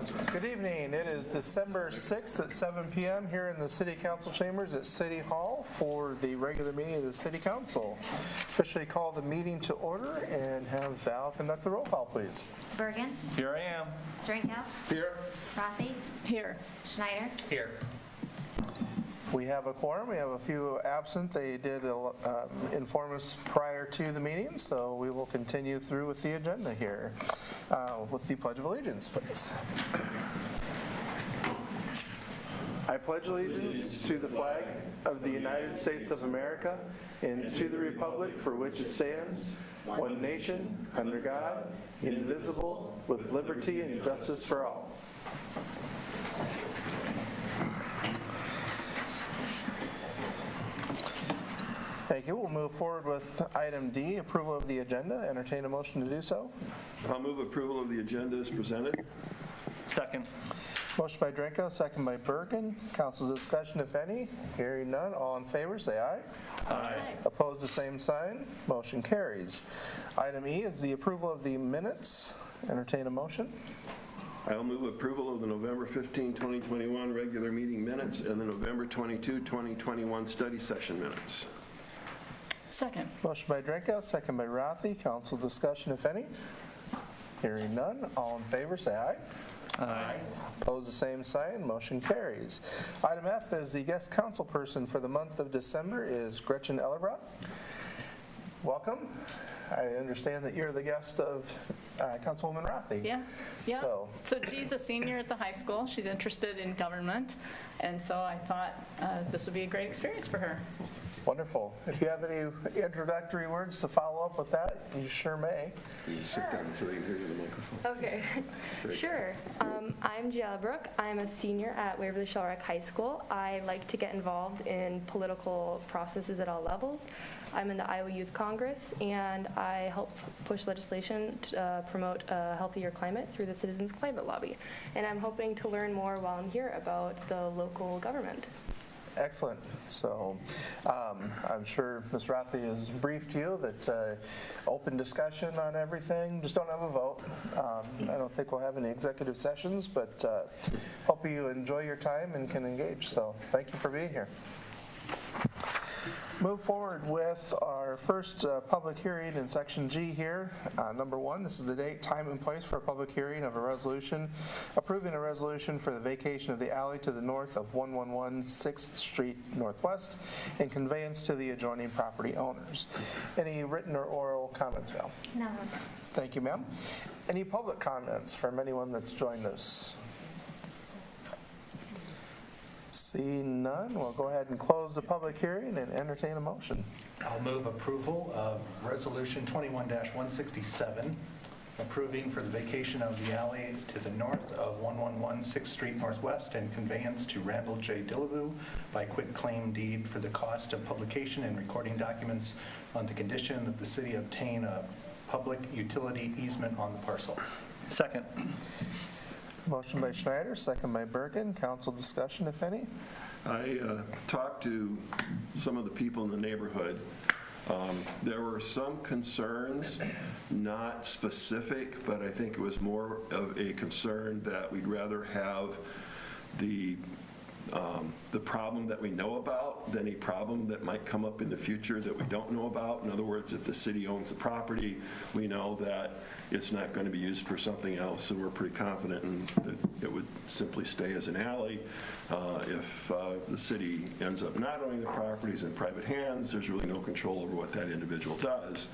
Good evening. It is December 6th at 7 p.m. here in the City Council chambers at City Hall for the regular meeting of the City Council. Officially call the meeting to order and have Val conduct the roll call, please. Birgen. Here I am. Drenkow. Here. Rathe. Here. Schneider. Here. We have a quorum. We have a few absent. They did inform us prior to the meeting, so we will continue through with the agenda here with the Pledge of Allegiance, please. I pledge allegiance to the flag of the United States of America and to the republic for which it stands, one nation, under God, indivisible, with liberty and justice for all. Thank you. We'll move forward with item D, approval of the agenda. Entertain a motion to do so. I'll move approval of the agenda as presented. Second. Motion by Drenkow, second by Birgen. Council discussion, if any. Hearing none. All in favor, say aye. Aye. Opposed, the same sign. Motion carries. Item E is the approval of the minutes. Entertain a motion. I'll move approval of the November 15, 2021 regular meeting minutes and the November 22, 2021 study session minutes. Second. Motion by Drenkow, second by Rathe. Council discussion, if any. Hearing none. All in favor, say aye. Aye. Opposed, the same sign. Motion carries. Item F is the guest councilperson for the month of December is Gretchen Ellerbrock. Welcome. I understand that you're the guest of Councilwoman Rathe. Yeah. So she's a senior at the high school. She's interested in government, and so I thought this would be a great experience for her. wonderful. If you have any introductory words to follow up with that, you sure may. You sit down so they can hear you in the microphone. Okay, sure. I'm Gianna Brooke. I'm a senior at Waverly Shellrock High School. I like to get involved in political processes at all levels. I'm in the Iowa Youth Congress, and I help push legislation to promote a healthier climate through the Citizens Climate Lobby. And I'm hoping to learn more while I'm here about the local government. Excellent. So I'm sure Ms. Rathe has briefed you that open discussion on everything. Just don't have a vote. I don't think we'll have any executive sessions, but hope you enjoy your time and can engage. So thank you for being here. Move forward with our first public hearing in section G here. Number 1, this is the date, time, and place for a public hearing of a resolution approving a resolution for the vacation of the alley to the north of 111 6th Street Northwest and conveyance to the adjoining property owners. Any written or oral comments, Val? No. Thank you, ma'am. Any public comments from anyone that's joined us? Seeing none, we'll go ahead and close the public hearing and entertain a motion. I'll move approval of Resolution 21-167, approving for the vacation of the alley to the north of 111 6th Street Northwest and conveyance to Randall J. Dillevue by quitclaim deed for the cost of publication and recording documents on the condition that the city obtain a public utility easement on the parcel. Second. Motion by Schneider, second by Birgen. Council discussion, if any. I talked to some of the people in the neighborhood. There were some concerns, not specific, but I think it was more of a concern that we'd rather have the problem that we know about than a problem that might come up in the future that we don't know about. In other words, if the city owns the property, we know that it's not going to be used for something else, and we're pretty confident that it would simply stay as an alley. If the city ends up not owning the properties in private hands, there's really no control over what that individual does.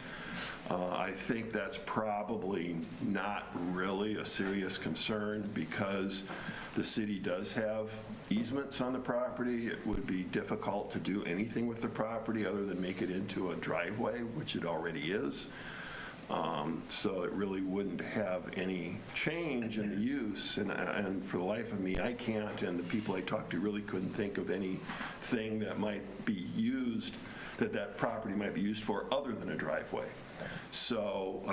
I think that's probably not really a serious concern because the city does have easements on the property. It would be difficult to do anything with the property other than make it into a driveway, which it already is. So it really wouldn't have any change in the use, and for the life of me, I can't, and the people I talked to really couldn't think of anything that might be used, that property might be used for other than a driveway. So,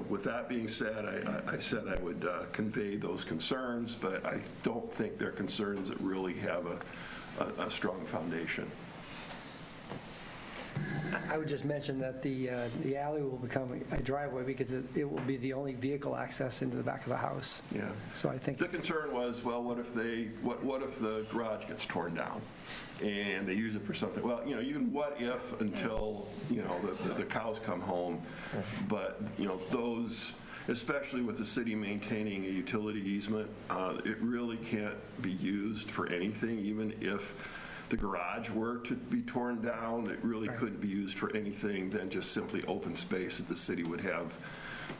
with that being said, I said I would convey those concerns, but I don't think they're concerns that really have a strong foundation. I would just mention that the alley will become a driveway because it will be the only vehicle access into the back of the house. Yeah. So I think The it's- concern was, well, what if the garage gets torn down and they use it for something? Well, you can what if until, the cows come home. But, those, especially with the city maintaining a utility easement, it really can't be used for anything, even if the garage were to be torn down, it really couldn't be used for anything than just simply open space that the city would have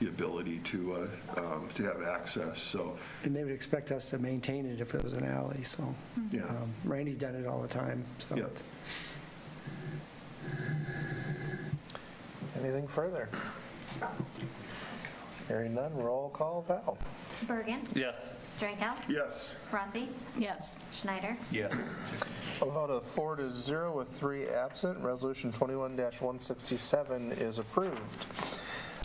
the ability to have access, so. and they would expect us to maintain it if it was an alley, so. Yeah. Randy's done it all the time, so. Yeah. it's- Anything further? Hearing none, roll call, Val. Birgen, Yes. Drenkow, Yes. Rathe, Yes. Schneider, Yes. A vote of 4-0 with 3 absent, Resolution 21-167 is approved.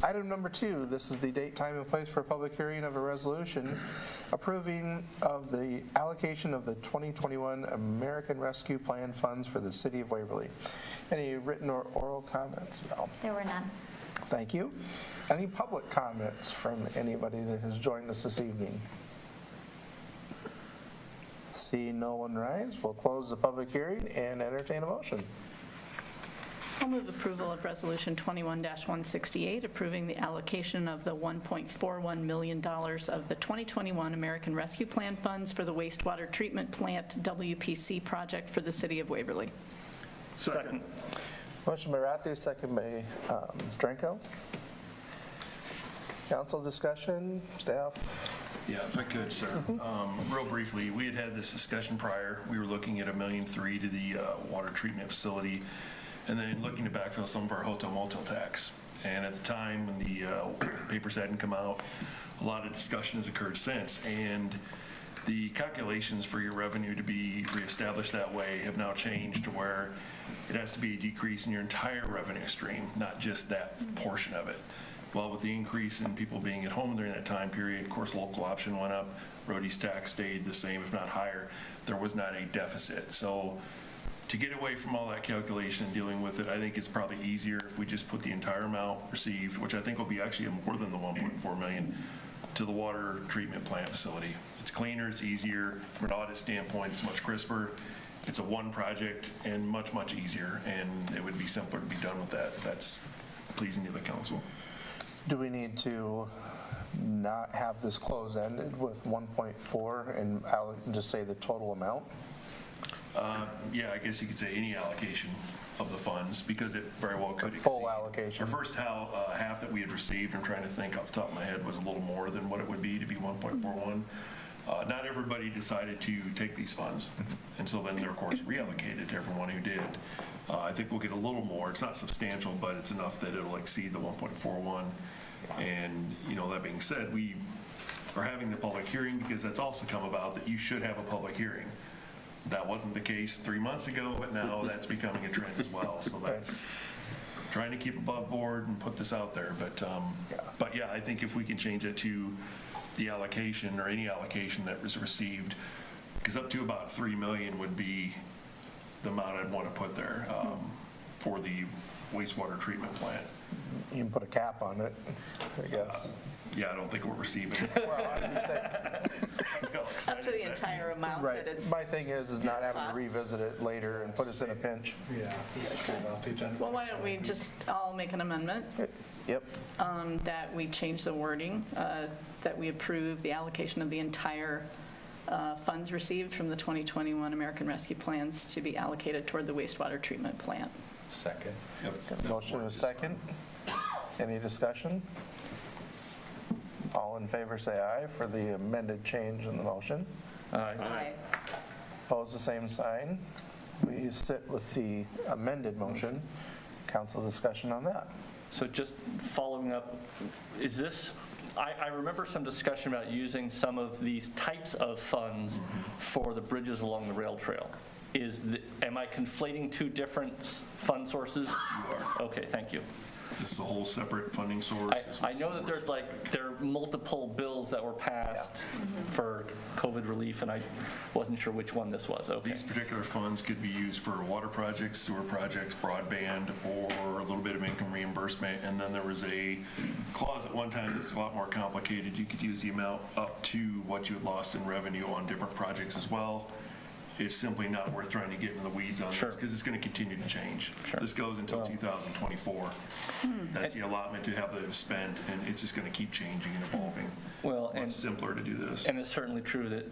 Item number 2, this is the date, time, and place for a public hearing of a resolution approving of the allocation of the 2021 American Rescue Plan funds for the City of Waverly. Any written or oral comments, Val? there were none. Thank you. Any public comments from anybody that has joined us this evening? See no one rise, we'll close the public hearing and entertain a motion. I'll move approval of Resolution 21-168, approving the allocation of the $1.41 million of the 2021 American Rescue Plan funds for the wastewater treatment plant WPC project for the City of Waverly. Second. Motion by Rathe, second by Drenkow. Council discussion, staff? Yeah, if I could, sir. Real briefly, we had this discussion prior. We were looking at $1.3 million to the water treatment facility, and then looking to backfill some of our hotel motel tax. And at the time, when the papers hadn't come out, a lot of discussion has occurred since. And the calculations for your revenue to be reestablished that way have now changed to where it has to be a decrease in your entire revenue stream, not just that portion of it. Well, with the increase in people being at home during that time period, of course, local option went up, roadies tax stayed the same, if not higher. There was not a deficit. So to get away from all that calculation and dealing with it, I think it's probably easier if we just put the entire amount received, which I think will be actually more than the $1.4 million, to the water treatment plant facility. It's cleaner, it's easier. From an audit standpoint, it's much crisper. It's a one project and much, much easier, and it would be simpler to be done with that if that's pleasing to the council. Do we need to not have this close-ended with 1.4 and just say the total amount? Yeah, I guess you could say any allocation of the funds, because it very well could exceed. Full allocation. Our first half that we had received, I'm trying to think off the top of my head, was a little more than what it would be to be 1.41. Not everybody decided to take these funds, and so then they're, of course, reallocated to everyone who did. I think we'll get a little more. It's not substantial, but it's enough that it'll exceed the 1.41. And, that being said, we are having the public hearing because that's also come about that you should have a public hearing. That wasn't the case 3 months ago, but now that's becoming a trend as well. So that's trying to keep above board and put this out there. But yeah, I think if we can change it to the allocation or any allocation that was received, because up to about $3 million would be the amount I'd want to put there for the wastewater treatment plant. You can put a cap on it, I guess. Yeah, I don't think we're receiving. Well, I'm just saying, Up to the entire amount that right. it's. My thing is not having to revisit it later and put us in a pinch. Yeah. Well, why don't we I'll make an amendment Yep. that we change the wording, that we approve the allocation of the entire funds received from the 2021 American Rescue Plans to be allocated toward the wastewater treatment plant. Second. Motion and a second. Any discussion? All in favor say aye for the amended change in the motion. Aye. Opposed, the same sign. We sit with the amended motion. Council discussion on that. So just following up, is this, I remember some discussion about using some of these types of funds for the bridges along the rail trail. Am I conflating two different fund sources? You are. Okay, thank you. This is a whole separate funding source. I know that there are multiple bills that were passed for COVID relief, and I wasn't sure which one this was. Okay. These particular funds could be used for water projects, sewer projects, broadband, or a little bit of income reimbursement. And then there was a clause at one time that's a lot more complicated. You could use the amount up to what you had lost in revenue on different projects as well. It's simply not worth trying to get in the weeds on this because it's going to continue to change. This goes until 2024. That's the allotment to have them spent, and it's just going to keep changing and evolving. Well, Much simpler to do this. And it's certainly true that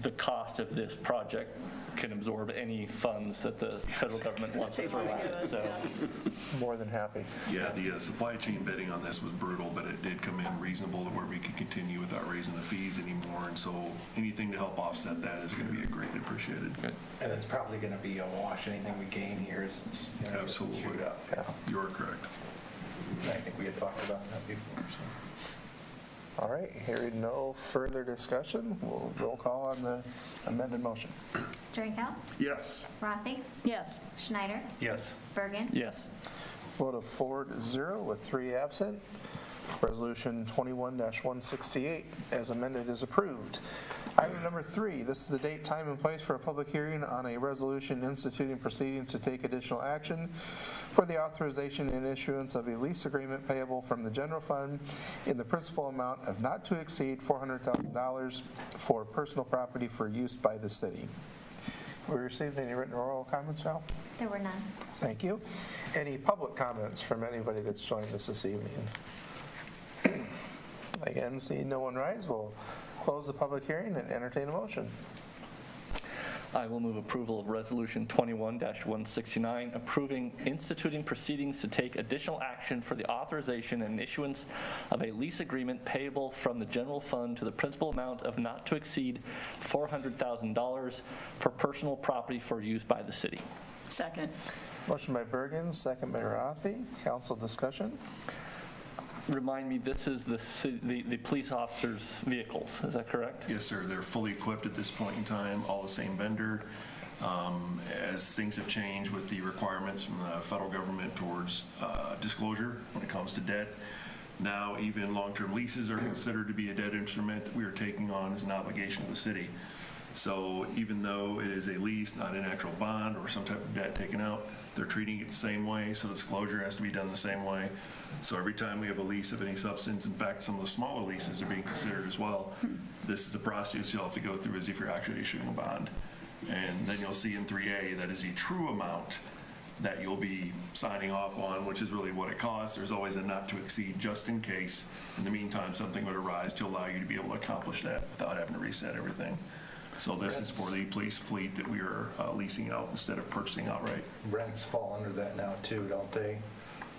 the cost of this project can absorb any funds that the federal government wants to throw at it. So, More than happy. Yeah, the supply chain bidding on this was brutal, but it did come in reasonable to where we could continue without raising the fees anymore. And so anything to help offset that is going to be greatly appreciated. good. And it's probably going to be a wash. Anything we gain here is, Absolutely. chewed up. Yeah. You're correct. I think we had talked about that before. So. All right, hearing no further discussion, we'll roll call on the amended motion. Drenkow, Yes. Rathe, Yes. Schneider, Yes. Birgen, Yes. Vote of 4-0 with 3 absent. Resolution 21-168 as amended is approved. Item number 3, this is the date, time, and place for a public hearing on a resolution instituting proceedings to take additional action for the authorization and issuance of a lease agreement payable from the general fund in the principal amount of not to exceed $400,000 for personal property for use by the city. We received any written or oral comments, Val? there were none. Thank you. Any public comments from anybody that's joined us this evening? Again, seeing no one rise, we'll close the public hearing and entertain a motion. I will move approval of Resolution 21-169, approving instituting proceedings to take additional action for the authorization and issuance of a lease agreement payable from the general fund to the principal amount of not to exceed $400,000 for personal property for use by the city. Second. Motion by Birgen, second by Rathe. Council discussion? Remind me, this is the police officers' vehicles, is that correct? Yes, sir. They're fully equipped at this point in time, all the same vendor. As things have changed with the requirements from the federal government towards disclosure when it comes to debt, now even long-term leases are considered to be a debt instrument that we are taking on as an obligation of the city. So even though it is a lease, not an actual bond or some type of debt taken out, they're treating it the same way, so disclosure has to be done the same way. So every time we have a lease of any substance, in fact, some of the smaller leases are being considered as well. This is the process you'll have to go through as if you're actually issuing a bond. And then you'll see in 3A, that is the true amount that you'll be signing off on, which is really what it costs. There's always a not to exceed just in case. In the meantime, something would arise to allow you to be able to accomplish that without having to reset everything. So this is for the police fleet that we are leasing out instead of purchasing outright. Rents fall under that now too, don't they?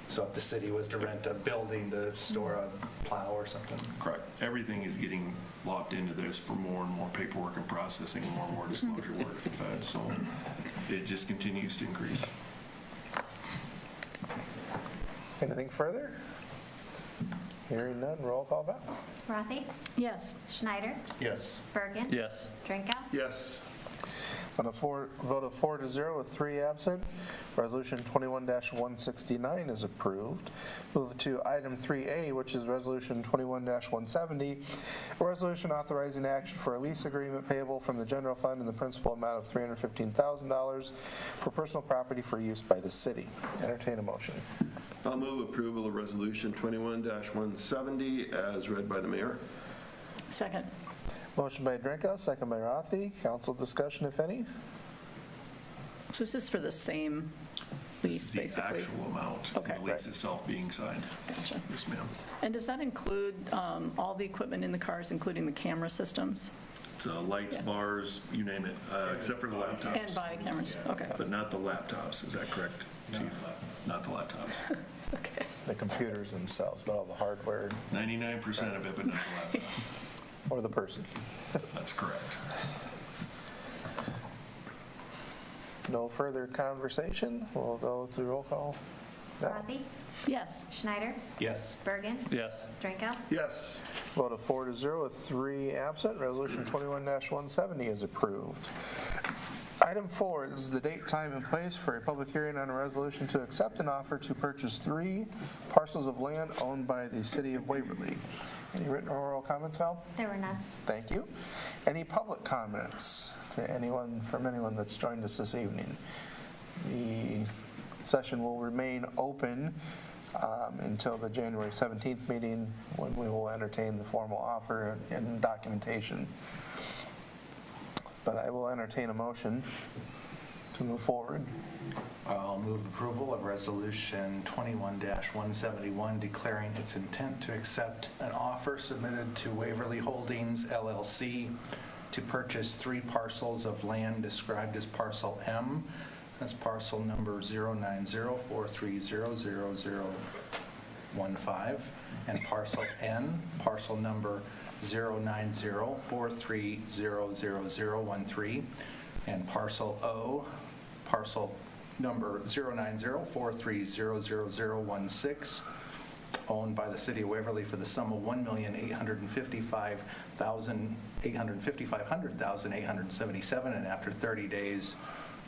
So if the city was to rent a building to store a plow or something? Correct. Everything is getting locked into this for more and more paperwork and processing and more disclosure work for Fed. So it just continues to increase. Anything further? Hearing none, roll call Val. Rathe, Yes. Schneider, Yes. Birgen, Yes. Drenkow, Yes. On a vote of 4-0 with 3 absent, Resolution 21-169 is approved. Move to item 3A, which is Resolution 21-170, a resolution authorizing action for a lease agreement payable from the general fund in the principal amount of $315,000 for personal property for use by the city. Entertain a motion. I'll move approval of Resolution 21-170 as read by the mayor. Second. Motion by Drenkow, second by Rathe. Council discussion, if any? So is this for the same This lease, is the basically? actual amount Okay. of the lease itself being signed. Gotcha. Yes, ma'am. And does that include all the equipment in the cars, including the camera systems? So lights, Yeah. bars, you name it, except for the laptops. And body cameras? Okay. But not the laptops, is that correct, Chief? Not the laptops. Okay. The computers themselves, but all the hardware 99% of it, but not the laptop. or the person. That's correct. No further conversation. We'll go to roll call. Now, Rathe, Yes. Schneider, Yes. Birgen, Yes. Drenkow, Yes. vote of 4-0 with 3 absent. Resolution 21-170 is approved. Item 4, this is the date, time, and place for a public hearing on a resolution to accept an offer to purchase 3 parcels of land owned by the City of Waverly. Any written or oral comments, Val? There were none. Thank you. Any public comments to anyone that's joined us this evening? The session will remain open until the January 17th meeting, when we will entertain the formal offer and documentation. But I will entertain a motion to move forward. I'll move approval of Resolution 21-171, declaring its intent to accept an offer submitted to Waverly Holdings LLC to purchase 3 parcels of land described as Parcel M. That's parcel number 09043000015, and Parcel N, parcel number 09043000013, and Parcel O, parcel number 09043000016, owned by the City of Waverly for the sum of $1,855,877, and after 30 days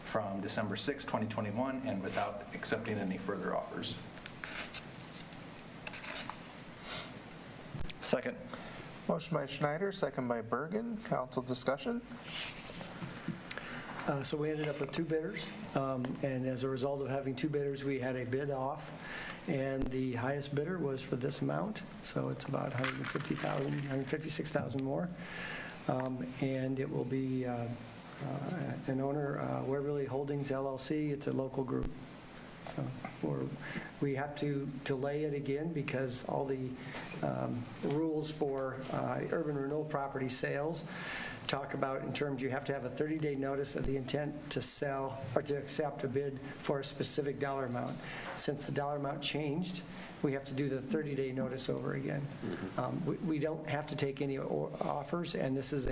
from December 6, 2021, and without accepting any further offers. Second. Motion by Schneider, second by Birgen. Council discussion? So we ended up with 2 bidders, and as a result of having 2 bidders, we had a bid off, and the highest bidder was for this amount, so it's about $150,000, $156,000 more, and it will be an owner, Waverly Holdings LLC. It's a local group. So we have to delay it again because all the rules for urban renewal property sales talk about, in terms, you have to have a 30-day notice of the intent to sell or to accept a bid for a specific dollar amount. Since the dollar amount changed, we have to do the 30-day notice over again. We don't have to take any offers, and this is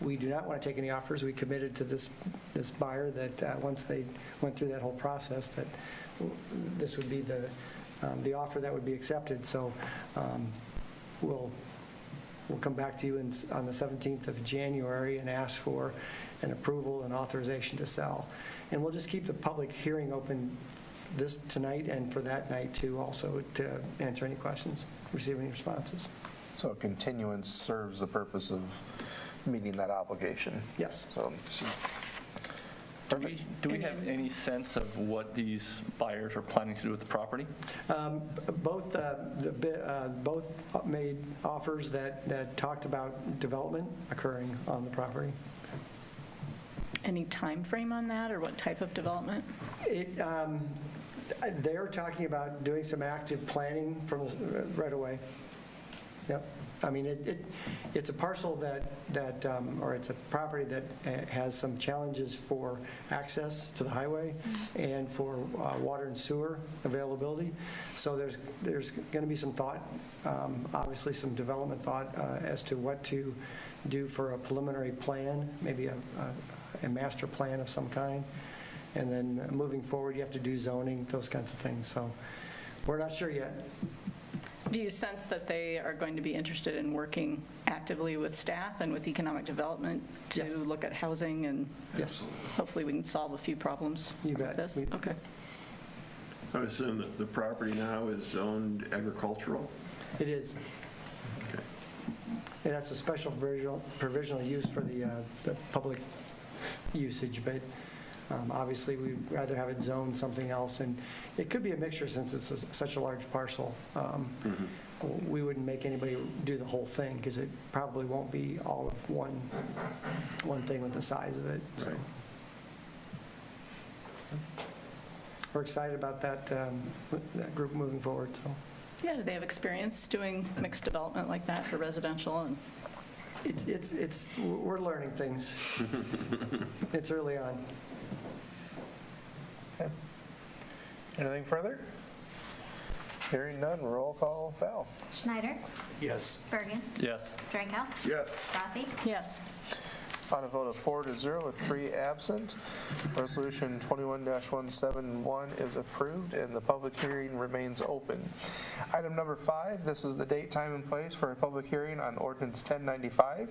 we do not want to take any offers. We committed to this buyer that once they went through that whole process, that this would be the offer that would be accepted. So we'll come back to you on the 17th of January and ask for an approval and authorization to sell. And we'll just keep the public hearing open this tonight and for that night too, also to answer any questions, receive any responses. So continuance serves the purpose of meeting that obligation. Yes. So, Do we have any sense of what these buyers are planning to do with the property? Both made offers that talked about development occurring on the property. Any time frame on that, or what type of development? They're talking about doing some active planning from right away. Yep. I mean, it's a parcel or it's a property that has some challenges for access to the highway and for water and sewer availability. So there's going to be some thought, obviously some development thought as to what to do for a preliminary plan, maybe a master plan of some kind. And then moving forward, you have to do zoning, those kinds of things. So we're not sure yet. Do you sense that they are going to be interested in working actively with staff and with economic development to Yes. look at housing, and Yes. hopefully we can solve a few problems You with bet. this? Okay. I would assume that the property now is zoned agricultural? It is. Okay. It has a special provisional use for the public usage, but obviously we'd rather have it zoned something else. And it could be a mixture since it's such a large parcel. We wouldn't make anybody do the whole thing because it probably won't be all of one thing with the size of it. So. Right. We're excited about that group moving forward. So. Yeah, do they have experience doing mixed development like that for residential? And We're learning things. It's early on. okay. Anything further? Hearing none, roll call, Val. Schneider, Yes. Birgen, Yes. Drenkow, Yes. Rathe, yes. On a vote of 4-0 with 3 absent, Resolution 21-171 is approved and the public hearing remains open. Item number 5, this is the date, time, and place for a public hearing on Ordinance 1095.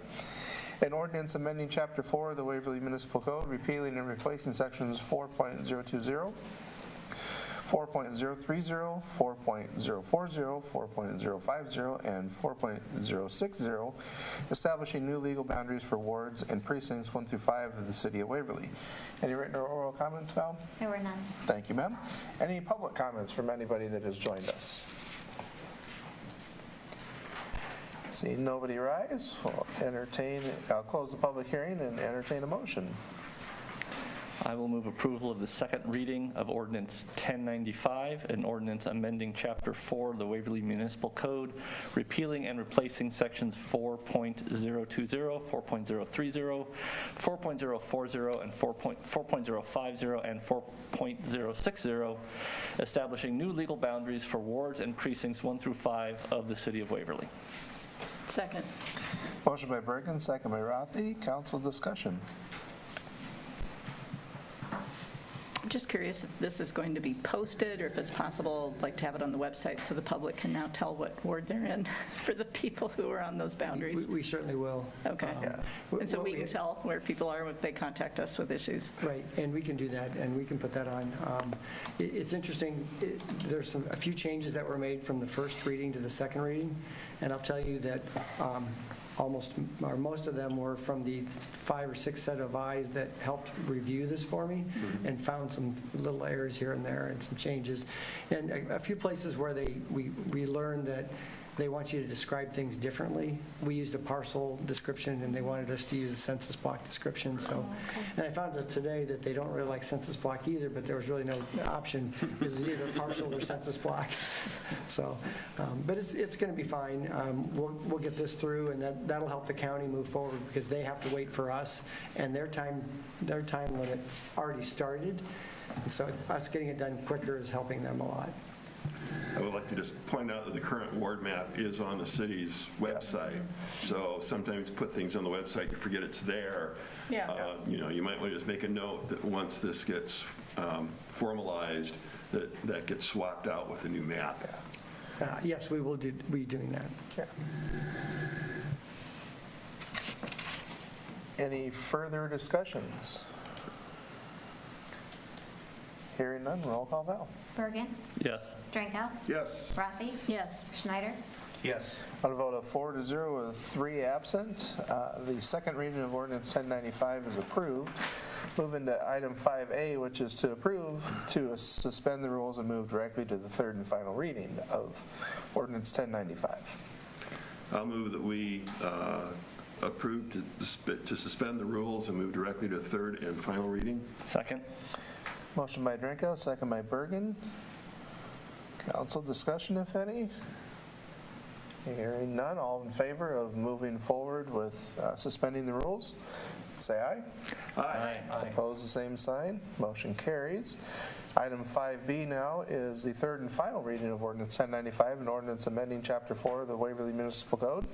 An ordinance amending Chapter 4 of the Waverly Municipal Code, repealing and replacing sections 4.020, 4.030, 4.040, 4.050, and 4.060, establishing new legal boundaries for wards and precincts 1 through 5 of the City of Waverly. Any written or oral comments, Val? There were none. Thank you, ma'am. Any public comments from anybody that has joined us? Seeing nobody rise, I'll close the public hearing and entertain a motion. I will move approval of the second reading of Ordinance 1095, an ordinance amending Chapter 4 of the Waverly Municipal Code, repealing and replacing sections 4.020, 4.030, 4.040, and 4.050, and 4.060, establishing new legal boundaries for wards and precincts 1 through 5 of the City of Waverly. Second. Motion by Birgen, second by Rathe. Council discussion. I'm just curious if this is going to be posted, or if it's possible, like, to have it on the website so the public can now tell what ward they're in for the people who are on those boundaries. We certainly will. Okay. And so we can tell where people are if they contact us with issues. Right, and we can do that, and we can put that on. It's interesting, there's a few changes that were made from the first reading to the second reading, and I'll tell you that most of them were from the 5 or 6 set of eyes that helped review this for me and found some little errors here and there and some changes. And a few places where we learned that they want you to describe things differently. We used a parcel description, and they wanted us to use a census block description. So, and I found that today that they don't really like census block either, but there was really no option. It was either parcel or census block. So, but it's going to be fine. We'll get this through, and that'll help the county move forward, because they have to wait for us, and their time limit already started. And so us getting it done quicker is helping them a lot. I would like to just point out that the current ward map is on the city's website. So sometimes put things on the website, you forget it's there. Yeah. You might want to just make a note that once this gets formalized, that gets swapped out with a new map. Yes, we will be doing that. Yeah. Any further discussions? Hearing none, roll call Val. Birgen, Yes. Drenkow, Yes. Rathe, Yes. Schneider, Yes. On a vote of 4-0 with 3 absent, the second reading of Ordinance 1095 is approved. Moving to item 5A, which is to approve to suspend the rules and move directly to the third and final reading of Ordinance 1095. I'll move that we approve to suspend the rules and move directly to third and final reading. Second. Motion by Drenkow, second by Birgen. Council discussion, if any? Hearing none, all in favor of moving forward with suspending the rules, say aye. Aye. Opposed, the same sign. Motion carries. Item 5B now is the third and final reading of Ordinance 1095, an ordinance amending Chapter 4 of the Waverly Municipal Code,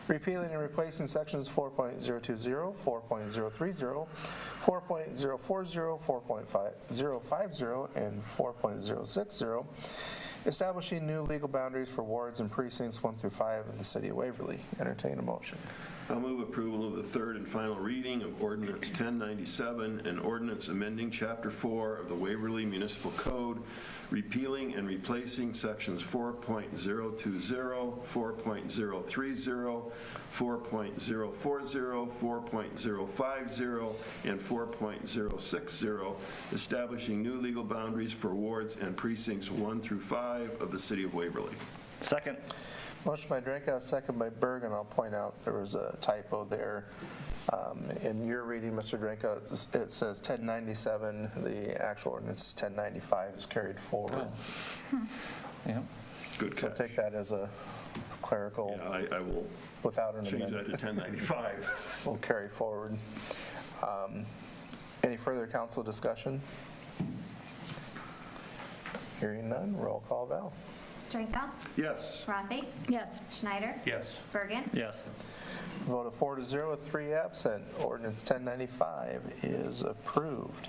repealing and replacing sections 4.020, 4.030, 4.040, 4.050, and 4.060, establishing new legal boundaries for wards and precincts 1 through 5 of the City of Waverly. Entertain a motion. I'll move approval of the third and final reading of Ordinance 1097, an ordinance amending Chapter 4 of the Waverly Municipal Code, repealing and replacing sections 4.020, 4.030, 4.040, 4.050, and 4.060, establishing new legal boundaries for wards and precincts 1 through 5 of the City of Waverly. Second. Motion by Drenkow, second by Birgen. I'll point out there was a typo there. In your reading, Mr. Drenkow, it says 1097. The actual ordinance is 1095 is carried forward. Yeah. Good So catch. take that as a clerical, Yeah, I will without an change that amendment. to 1095. We'll carry forward. Any further council discussion? Hearing none, roll call Val. Drenkow? Yes. Rathe? Yes. Schneider? Yes. Bergen? Yes. Vote of 4-0 with 3 absent. Ordinance 1095 is approved.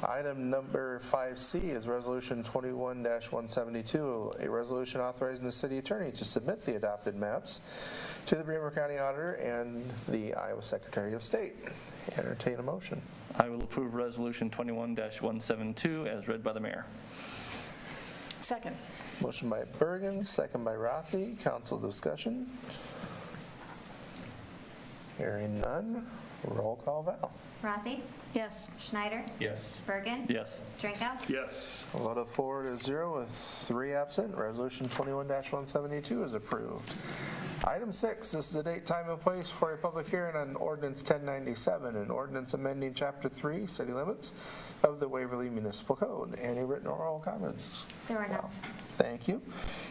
Item number 5C is Resolution 21-172, a resolution authorizing the city attorney to submit the adopted maps to the Bremer County Auditor and the Iowa Secretary of State. Entertain a motion. I will approve Resolution 21-172 as read by the mayor. Second. Motion by Birgen, second by Rathe. Council discussion. Hearing none. Roll call, Val. Rathe? Yes. Schneider? Yes. Bergen? Yes. Drenkow? Yes. A vote of 4-0 with 3 absent. Resolution 21-172 is approved. Item 6, this is the date, time, and place for a public hearing on Ordinance 1097, an ordinance amending Chapter 3, City Limits of the Waverly Municipal Code. Any written or oral comments? There were none. Thank you.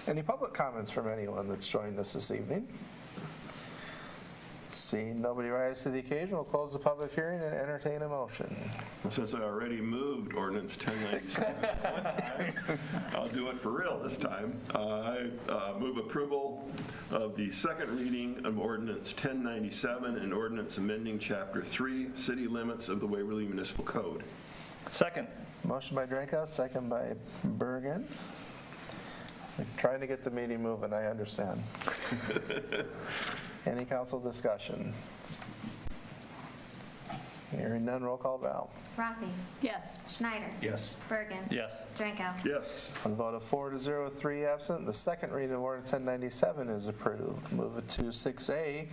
Any public comments from anyone that's joined us this evening? Seeing nobody rise to the occasion, we'll close the public hearing and entertain a motion. Since I already moved ordinance 1097 one time, I'll do it for real this time. I move approval of the second reading of ordinance 1097, an ordinance amending Chapter 3, City Limits of the Waverly Municipal Code. Second. Motion by Drenkow, second by Birgen. We're trying to get the meeting moving, I understand. Any council discussion? Hearing none, roll call, Val. Rathe? Yes. Schneider? Yes. Bergen? Yes. Drenkow? Yes. On a vote of 4-0 with 3 absent, the second reading of ordinance 1097 is approved. Move it to 6A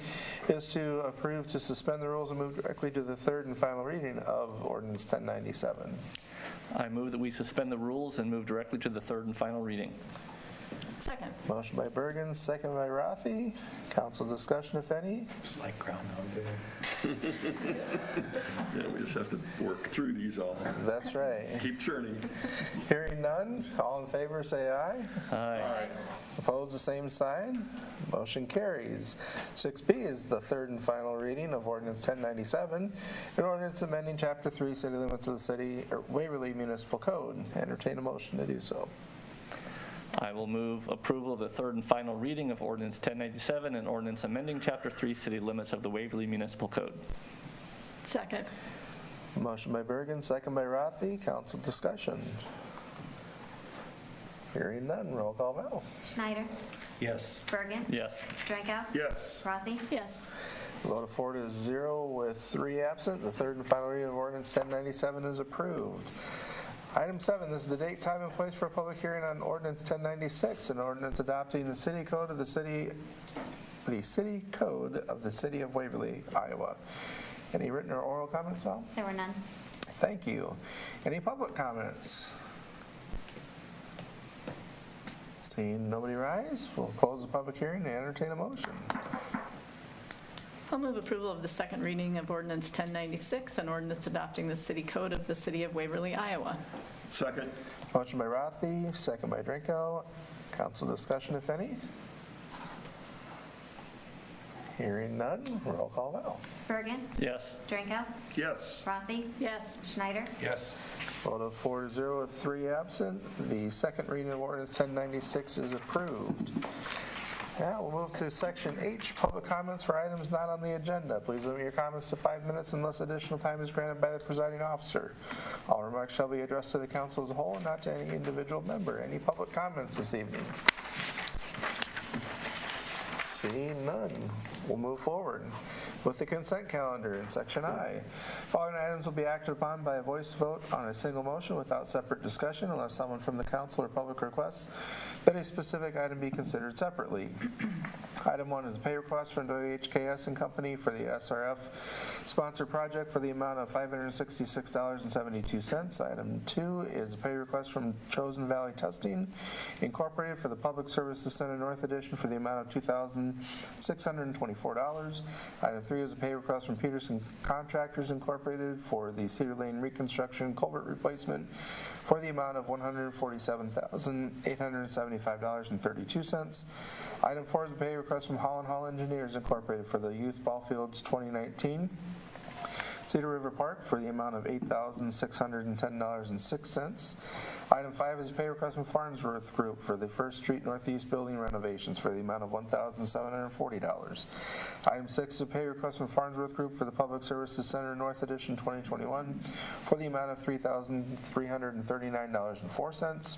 is to approve to suspend the rules and move directly to the third and final reading of ordinance 1097. I move that we suspend the rules and move directly to the third and final reading. Second. Motion by Birgen, second by Rathe. Council discussion, if any. It's like Groundhog Day. Yeah, we just have to work through these all. That's right. Keep churning. Hearing none, all in favor say aye. Aye. Opposed, the same sign. Motion carries. 6B is the third and final reading of ordinance 1097, an ordinance amending Chapter 3, City Limits of the City, or Waverly Municipal Code. Entertain a motion to do so. I will move approval of the third and final reading of ordinance 1097, an ordinance amending Chapter 3, City Limits of the Waverly Municipal Code. Second. Motion by Birgen, second by Rathe. Council discussion. Hearing none, roll call, Val. Schneider? Yes. Bergen? Yes. Drenkow? Yes. Rathe? Yes. Vote of 4-0 with 3 absent. The third and final reading of ordinance 1097 is approved. Item 7, this is the date, time, and place for a public hearing on ordinance 1096, an ordinance adopting the city code of the city code of the City of Waverly, Iowa. Any written or oral comments, Val? There were none. Thank you. Any public comments? Seeing nobody rise, we'll close the public hearing and entertain a motion. I'll move approval of the second reading of ordinance 1096, an ordinance adopting the city code of the City of Waverly, Iowa. Second. Motion by Rathe, second by Drenkow. Council discussion, if any. Hearing none, roll call, Val. Bergen? Yes. Drenkow? Yes. Rathe? Yes. Schneider? Yes. Vote of 4-0 with 3 absent. The second reading of ordinance 1096 is approved. Now we'll move to section H, public comments for items not on the agenda. Please limit your comments to 5 minutes unless additional time is granted by the presiding officer. All remarks shall be addressed to the council as a whole and not to any individual member. Any public comments this evening? Seeing none, we'll move forward with the consent calendar in section I. Following items will be acted upon by a voice vote on a single motion without separate discussion unless someone from the council or public requests that a specific item be considered separately. Item 1 is a pay request from WHKS and Company for the SRF sponsored project for the amount of $566.72. Item 2 is a pay request from Chosen Valley Testing Incorporated for the Public Services Center North Edition for the amount of $2,624. Item 3 is a pay request from Peterson Contractors Incorporated for the Cedar Lane reconstruction culvert replacement for the amount of $147,875.32. Item 4 is a pay request from Holland Hall Engineers Incorporated for the Youth Ball Fields 2019 Cedar River Park for the amount of $8,610.06. Item 5 is a pay request from Farnsworth Group for the First Street Northeast building renovations for the amount of $1,740. Item 6 is a pay request from Farnsworth Group for the Public Services Center North Edition 2021 for the amount of $3,339.04.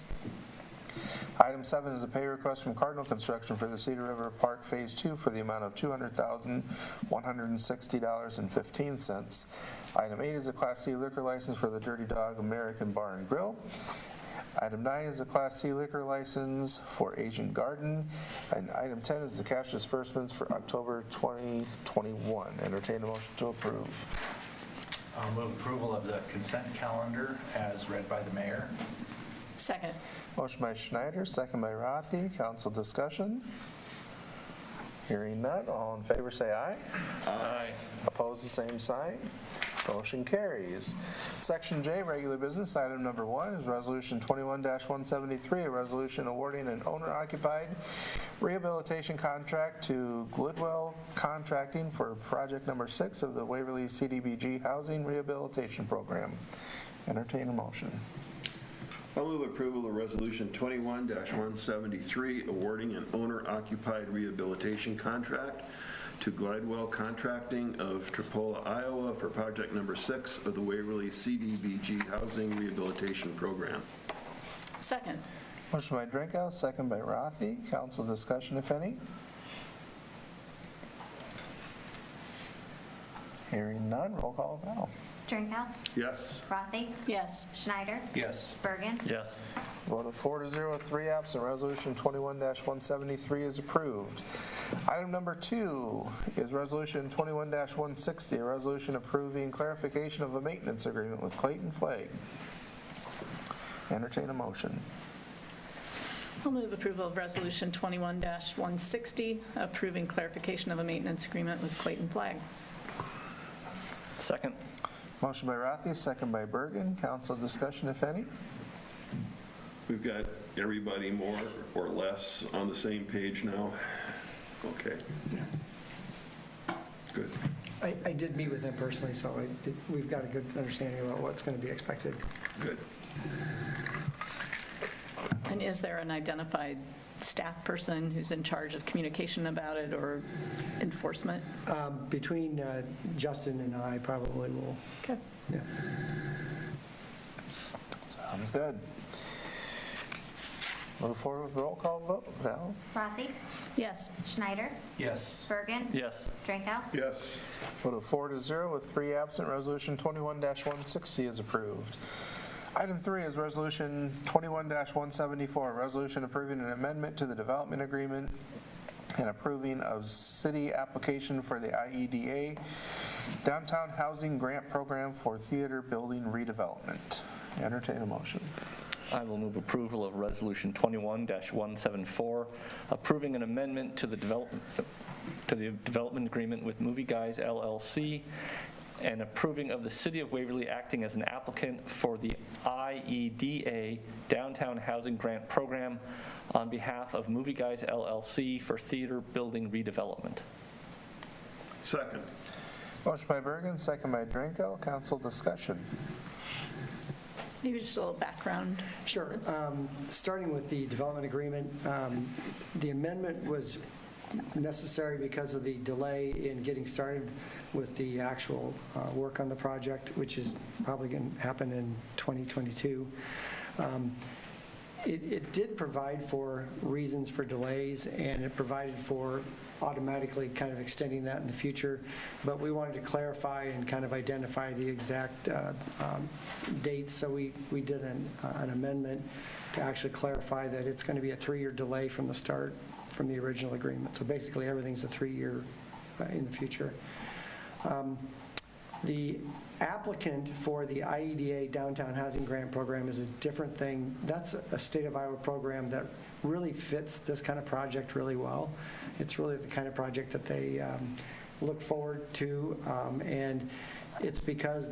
Item 7 is a pay request from Cardinal Construction for the Cedar River Park Phase 2 for the amount of $200,160.15. Item 8 is a Class C liquor license for the Dirty Dog American Bar and Grill. Item 9 is a Class C liquor license for Asian Garden. And item 10 is the cash disbursements for October 2021. Entertain a motion to approve. I'll move approval of the consent calendar as read by the mayor. Second. Motion by Schneider, second by Rathe. Council discussion. Hearing none, all in favor say aye. Aye. Opposed, the same sign. Motion carries. Section J, regular business, item number 1 is Resolution 21-173, a resolution awarding an owner-occupied rehabilitation contract to Glidwell Contracting for project number 6 of the Waverly CDBG Housing Rehabilitation Program. Entertain a motion. I'll move approval of Resolution 21-173, awarding an owner-occupied rehabilitation contract to Glidewell Contracting of Tripola, Iowa for project number 6 of the Waverly CDBG Housing Rehabilitation Program. Second. Motion by Drenkow, second by Rathe. Council discussion, if any. Hearing none, roll call Val. Drenkow, Yes. Rathe, Yes. Schneider, Yes. Birgen, Yes. Vote of 4-0 with 3 absent. Resolution 21-173 is approved. Item number 2 is Resolution 21-160, a resolution approving clarification of a maintenance agreement with Clayton Flagg. Entertain a motion. I'll move approval of Resolution 21-160, approving clarification of a maintenance agreement with Clayton Flagg. Second. Motion by Rathe, second by Birgen. Council discussion, if any. We've got everybody more or less on the same page now? Okay. Good. I did meet with him personally, so we've got a good understanding about what's going to be expected. Good. And is there an identified staff person who's in charge of communication about it or enforcement? Between Justin and I probably will, Okay. yeah. Sounds good. Move forward with roll call vote. Val? Rathe, Yes. Schneider, Yes. Birgen, Yes. Drenkow, Yes. Vote of 4-0 with 3 absent. Resolution 21-160 is approved. Item 3 is Resolution 21-174, a resolution approving an amendment to the development agreement and approving of city application for the IEDA Downtown Housing Grant Program for Theater Building Redevelopment. Entertain a motion. I will move approval of Resolution 21-174, approving an amendment to the development agreement with Movie Guys LLC and approving of the City of Waverly acting as an applicant for the IEDA Downtown Housing Grant Program on behalf of Movie Guys LLC for theater building redevelopment. Second. Motion by Birgen, second by Drenkow. Council discussion. Maybe just a little background. Sure. Starting with the development agreement, the amendment was necessary because of the delay in getting started with the actual work on the project, which is probably going to happen in 2022. It did provide for reasons for delays, and it provided for automatically kind of extending that in the future, but we wanted to clarify and kind of identify the exact dates, so we did an amendment to actually clarify that it's going to be a 3-year delay from the start from the original agreement. So basically everything's a 3-year in the future. The applicant for the IEDA Downtown Housing Grant Program is a different thing. That's a state of Iowa program that really fits this kind of project really well. It's really the kind of project that they look forward to, and it's because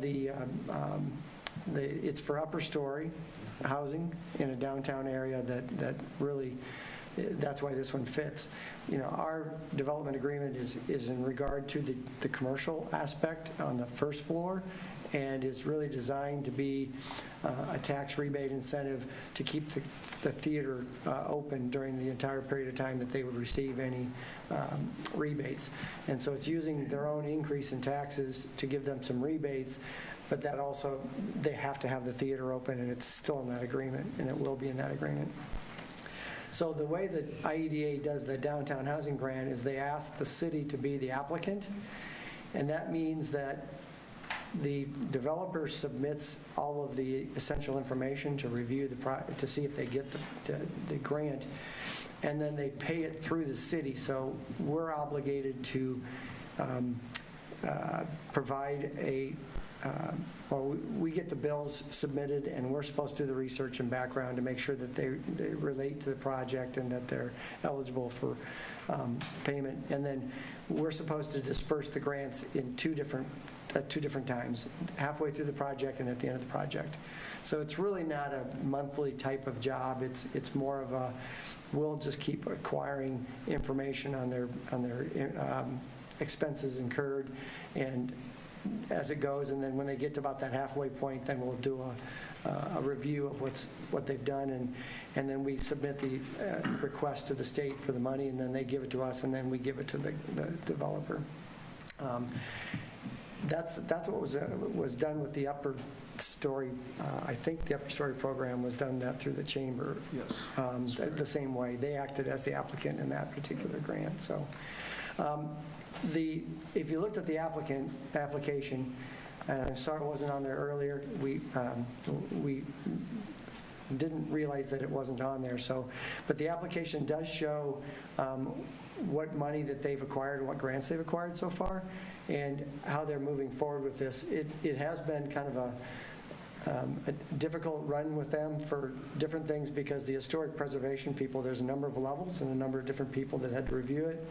it's for upper story housing in a downtown area that really that's why this one fits. Our development agreement is in regard to the commercial aspect on the first floor, and is really designed to be a tax rebate incentive to keep the theater open during the entire period of time that they would receive any rebates. And so it's using their own increase in taxes to give them some rebates, but that also, they have to have the theater open, and it's still in that agreement, and it will be in that agreement. So the way that IEDA does the downtown housing grant is they ask the city to be the applicant, and that means that the developer submits all of the essential information to review to see if they get the grant, and then they pay it through the city. So we're obligated to provide we get the bills submitted, and we're supposed to do the research and background to make sure that they relate to the project and that they're eligible for payment. And then we're supposed to disperse the grants in at two different times, halfway through the project and at the end of the project. So it's really not a monthly type of job. It's more of we'll just keep acquiring information on their expenses incurred, and as it goes, and then when they get to about that halfway point, then we'll do a review of what they've done, and then we submit the request to the state for the money, and then they give it to us, and then we give it to the developer. That's what was done with the upper story. I think the upper story program was done that through the chamber. Yes. The same way. They acted as the applicant in that particular grant. So if you looked at the application, and I'm sorry it wasn't on there earlier, we didn't realize that it wasn't on there. But the application does show what money that they've acquired and what grants they've acquired so far, and how they're moving forward with this. It has been kind of a difficult run with them for different things, because the historic preservation people, there's a number of levels and a number of different people that had to review it,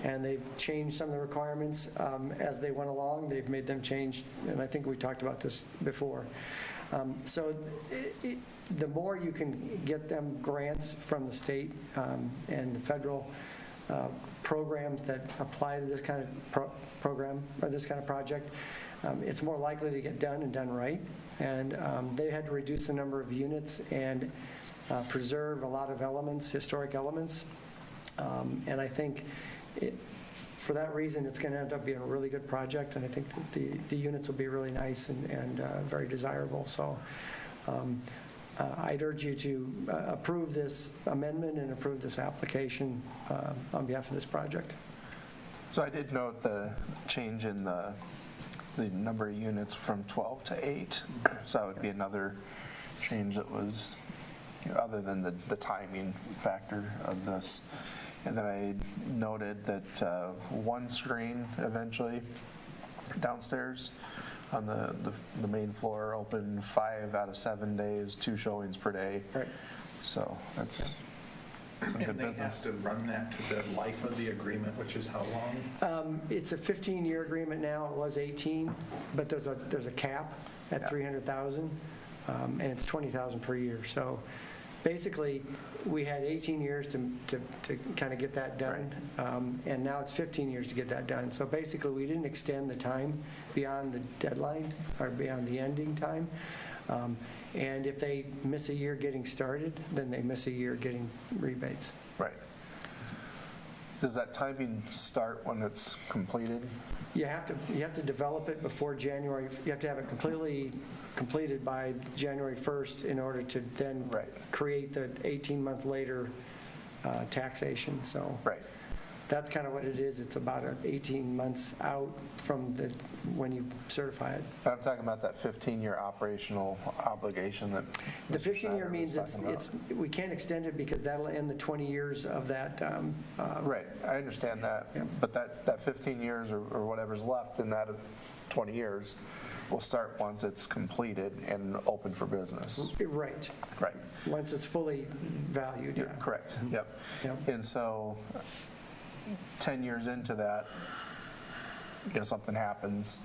and they've changed some of the requirements as they went along. They've made them change, and I think we talked about this before. So the more you can get them grants from the state and the federal programs that apply to this kind of program or this kind of project, it's more likely to get done and done right. And they had to reduce the number of units and preserve a lot of elements, historic elements. And I think for that reason, it's going to end up being a really good project, and I think that the units will be really nice and very desirable. So I'd urge you to approve this amendment and approve this application on behalf of this project. So I did note the change in the number of units from 12 to 8. So that would be another change that was, other than the timing factor of this. And then I noted that one screen eventually downstairs on the main floor open 5 out of 7 days, 2 showings per day. Right. So that's some good business. And they have to run that to the life of the agreement, which is how long? It's a 15-year agreement now. It was 18, but there's a cap at 300,000, and it's 20,000 per year. So basically, we had 18 years to kind of get that done, right. And now it's 15 years to get that done. So basically, we didn't extend the time beyond the deadline or beyond the ending time. And if they miss a year getting started, then they miss a year getting rebates. Right. Does that timing start when it's completed? You have to develop it before January. You have to have it completely completed by January 1st in order to then create the 18-month later taxation. So that's kind of what it is. It's about 18 months out from when you certify it. I'm talking about that 15-year operational obligation that the 15-year means we can't extend it because that'll end the 20 years of that. Right, I understand that, but that 15 years or whatever's left in that 20 years will start once it's completed and open for business. Right. Right. Once it's fully valued. Correct. Yep. And so 10 years into that, something happens,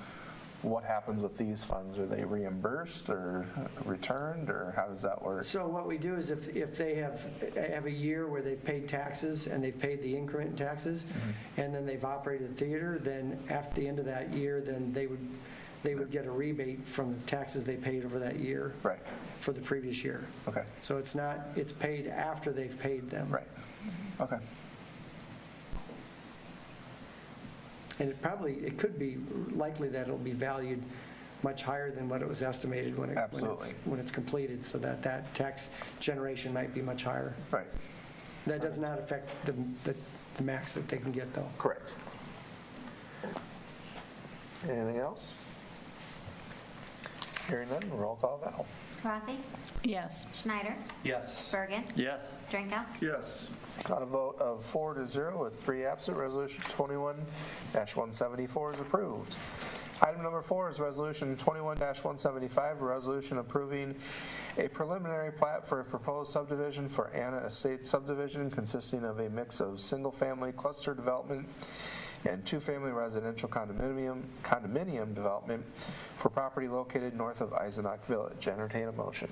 what happens with these funds? Are they reimbursed or returned, or how does that work? So what we do is if they have a year where they've paid taxes and they've paid the increment in taxes, and then they've operated the theater, then after the end of that year, then they would get a rebate from the taxes they paid over that year. Right. For the previous year. Okay. So it's paid after they've paid them. Right. Okay. And it could be likely that it'll be valued much higher than what it was estimated when it's completed, so that tax generation might be much higher. Right. That does not affect the max that they can get, though. Correct. Anything else? Hearing none, roll call Val. Rathe, Yes. Schneider, Yes. Birgen, Yes. Drenkow, Yes. On a vote of 4-0 with 3 absent, Resolution 21-174 is approved. Item number 4 is Resolution 21-175, a resolution approving a preliminary plat for a proposed subdivision for Anna Estates subdivision consisting of a mix of single-family cluster development and 2-family residential condominium development for property located north of Eisenach Village. Entertain a motion.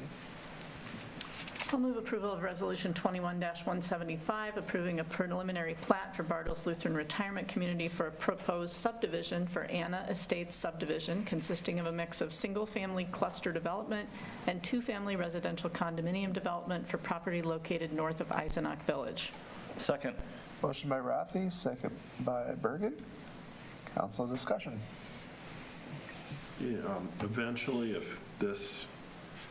I'll move approval of Resolution 21-175, approving a preliminary plat for Bartles Lutheran Retirement Community for a proposed subdivision for Anna Estates subdivision consisting of a mix of single-family cluster development and 2-family residential condominium development for property located north of Eisenach Village. Second. Motion by Rathe, second by Birgen. Council discussion. Yeah, eventually, if this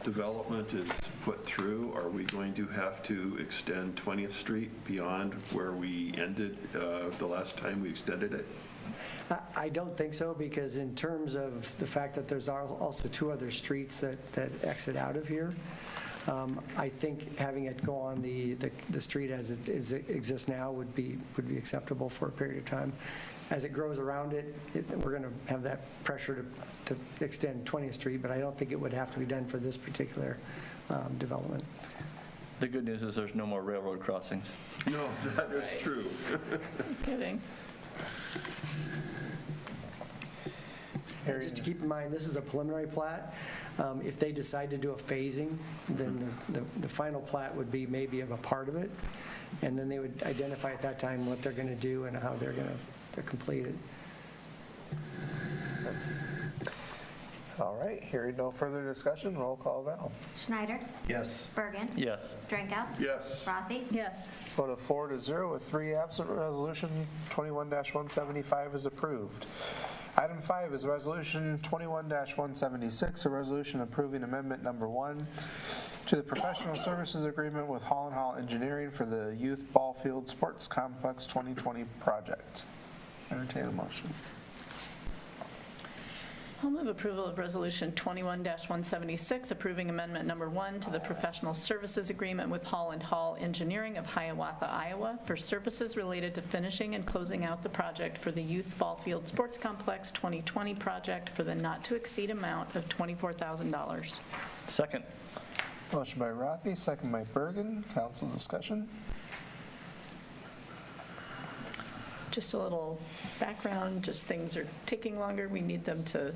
development is put through, are we going to have to extend 20th Street beyond where we ended the last time we extended it? I don't think so, because in terms of the fact that there's also 2 other streets that exit out of here, I think having it go on the street as it exists now would be acceptable for a period of time. As it grows around it, we're going to have that pressure to extend 20th Street, but I don't think it would have to be done for this particular development. The good news is there's no more railroad crossings. No, that is true. Kidding. Just to keep in mind, this is a preliminary plat. If they decide to do a phasing, then the final plat would be maybe of a part of it, and then they would identify at that time what they're going to do and how they're going to complete it. All right, hearing no further discussion, roll call Val. Schneider, Yes. Birgen, Yes. Drenkow, Yes. Rathe, Yes. Vote of 4-0 with 3 absent, Resolution 21-175 is approved. Item 5 is Resolution 21-176, a resolution approving Amendment Number 1 to the Professional Services Agreement with Hall & Hall Engineering for the Youth Ball Field Sports Complex 2020 project. Entertain a motion. I'll move approval of Resolution 21-176, approving Amendment Number 1 to the Professional Services Agreement with Hall & Hall Engineering of Hiawatha, Iowa, for services related to finishing and closing out the project for the Youth Ball Field Sports Complex 2020 project for the not-to-exceed amount of $24,000. Second. Motion by Rathe, second by Birgen. Council discussion. Just a little background, just things are taking longer. We need them to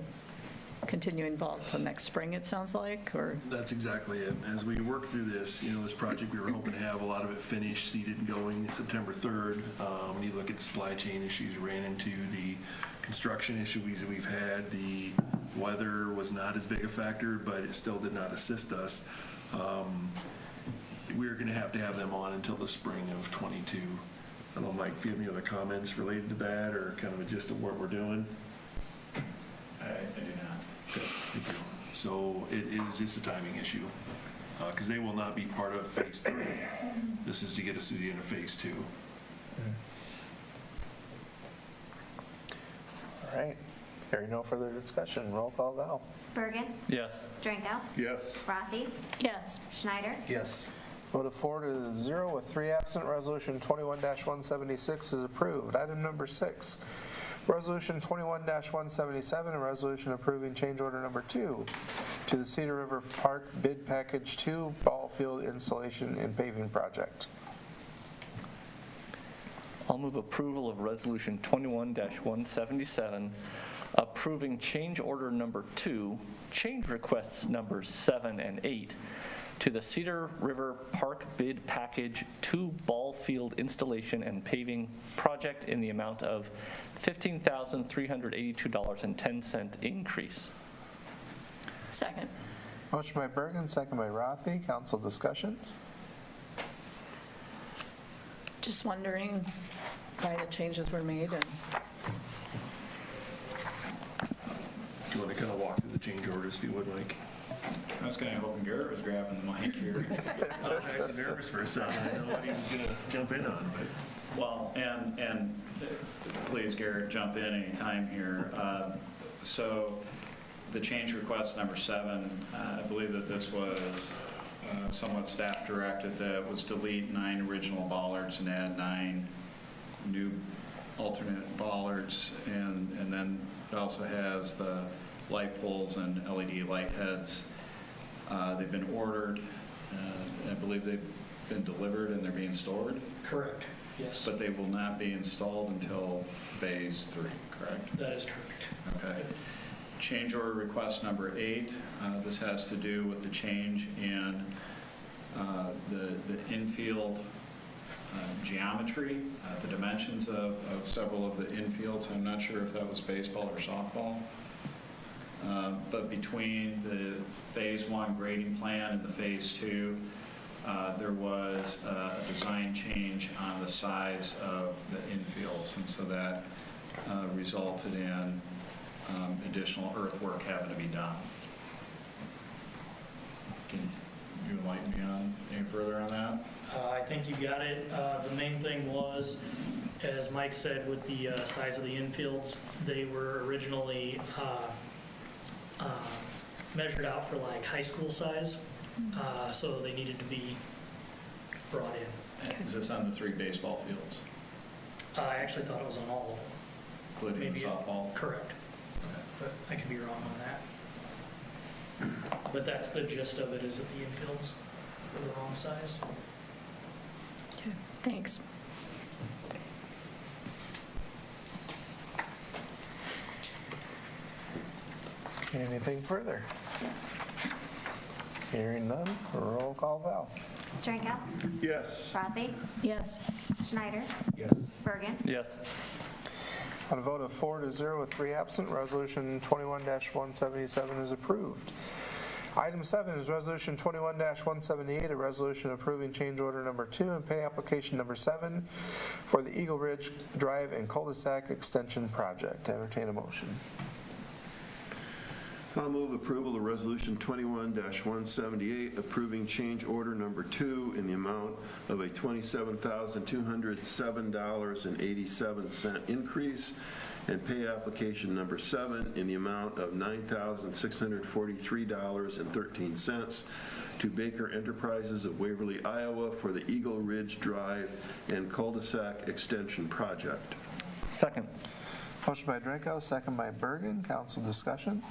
continue involved till next spring, it sounds like, or? That's exactly it. As we work through this, this project, we were hoping to have a lot of it finished, seated and going September 3rd. When you look at supply chain issues, ran into the construction issues that we've had. The weather was not as big a factor, but it still did not assist us. We're going to have them on until the spring of '22. I don't know, Mike, if you have any other comments related to that or kind of a gist of what we're doing? I do not. Okay, thank you. So it is just a timing issue because they will not be part of phase 3. This is to get us to the end of phase 2. All right, hearing no further discussion, roll call Val. Birgen, Yes. Drenkow, Yes. Rathe, Yes. Schneider, Yes. Vote of 4-0 with 3 absent, Resolution 21-176 is approved. Item number 6, Resolution 21-177, a resolution approving change order number 2 to the Cedar River Park Bid Package 2 Ball Field Installation and Paving Project. I'll move approval of Resolution 21-177, approving change order number 2, change requests numbers 7 and 8 to the Cedar River Park Bid Package 2 ball field installation and paving project in the amount of $15,382.10 increase. Second. Motion by Birgen, second by Rathe. Council discussion? Just wondering why the changes were made and Do you want to kind of walk through the change orders, if you would, Mike? I was kind of hoping Garrett was grabbing the mic here. I was actually nervous for a second. I didn't know what he was going to jump in on, but. Well, and please, Garrett, jump in anytime here. So the change request number 7, I believe that this was somewhat staff directed that was delete 9 original bollards and add 9 new alternate bollards, and then it also has the light poles and LED light heads. They've been ordered. I believe they've been delivered and they're being stored, Correct, yes. but they will not be installed until phase 3, correct? That is correct. Okay. Change order request number 8. This has to do with the change in the infield geometry, the dimensions of several of the infields. I'm not sure if that was baseball or softball. But between the phase 1 grading plan and the phase 2, there was a design change on the size of the infields, and so that resulted in additional earthwork having to be done. Can you enlighten me on any further on that? I think you got it. The main thing was, as Mike said, with the size of the infields, they were originally measured out for like high school size, so they needed to be brought in. Is this on the 3 baseball fields, I actually thought it was on all of them. including the Maybe- softball? Correct, but I could be wrong on that. But that's the gist of it, is that the infields were the wrong size. okay, thanks. Anything further? Hearing none, roll call Val. Drenkow, Yes. Rathe, Yes. Schneider, Yes. Birgen, Yes. On a vote of 4-0 with 3 absent, Resolution 21-177 is approved. Item 7 is Resolution 21-178, a resolution approving change order number 2 and pay application number 7 for the Eagle Ridge Drive and cul-de-sac extension project. Entertain a motion. I'll move approval of Resolution 21-178, approving change order number 2 in the amount of a $27,207.87 increase, and pay application number 7 in the amount of $9,643.13 to Baker Enterprises of Waverly, Iowa for the Eagle Ridge Drive and cul-de-sac extension project. Second. Motion by Drenkow, second by Birgen. Council discussion?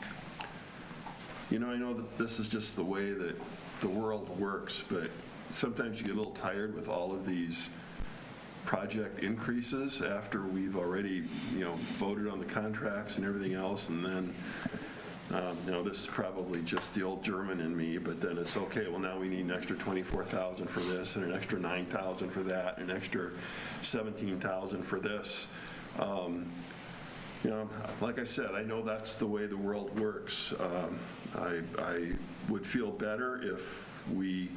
You know, I know that this is just the way that the world works, but sometimes you get a little tired with all of these project increases after we've already, voted on the contracts and everything else, and then, this is probably just the old German in me, but then it's okay, well, now we need an extra $24,000 for this, and an extra $9,000 for that, and an extra $17,000 for this. Like I said, I know that's the way the world works. I would feel better if we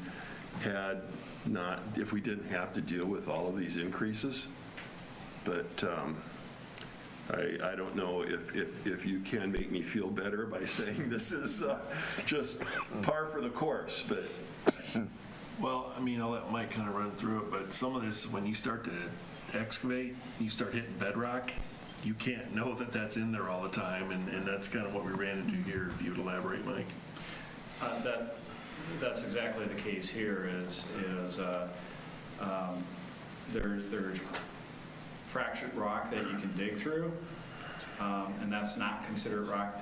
didn't have to deal with all of these increases. But I don't know if you can make me feel better by saying this is just par for the course, but. Well, I'll let Mike kind of run through it, but some of this, when you start to excavate, you start hitting bedrock, you can't know that that's in there all the time, and that's kind of what we ran into here. If you would elaborate, Mike. That's exactly the case here. There's fractured rock that you can dig through, and that's not considered rock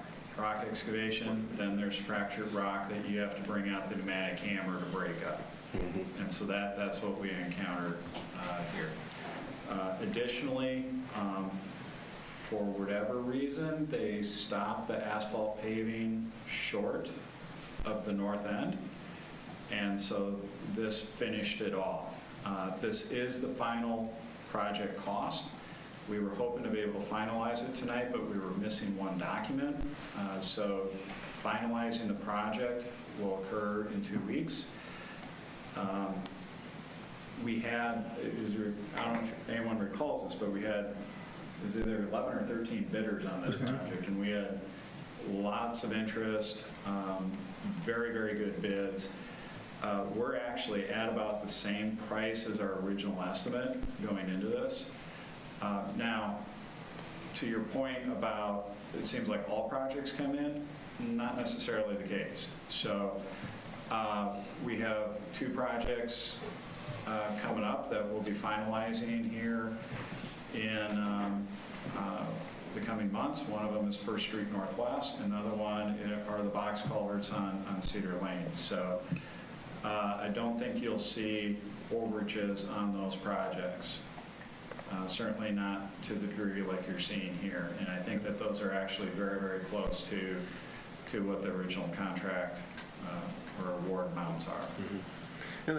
excavation. Then there's fractured rock that you have to bring out the pneumatic hammer to break up, and so that's what we encountered here. Additionally, for whatever reason, they stopped the asphalt paving short of the north end, and so this finished it off. This is the final project cost. We were hoping to be able to finalize it tonight, but we were missing one document. So finalizing the project will occur in 2 weeks. We had, I don't know if anyone recalls this, but we had, it was either 11 or 13 bidders on this project, and we had lots of interest, very, very good bids. We're actually at about the same price as our original estimate going into this. Now, to your point about, it seems like all projects come in, not necessarily the case. So we have 2 projects coming up that we'll be finalizing here in the coming months. One of them is First Street Northwest. Another one are the box culverts on Cedar Lane. So I don't think you'll see overages on those projects. Certainly not to the degree like you're seeing here. And I think that those are actually very, very close to what the original contract or award amounts are. And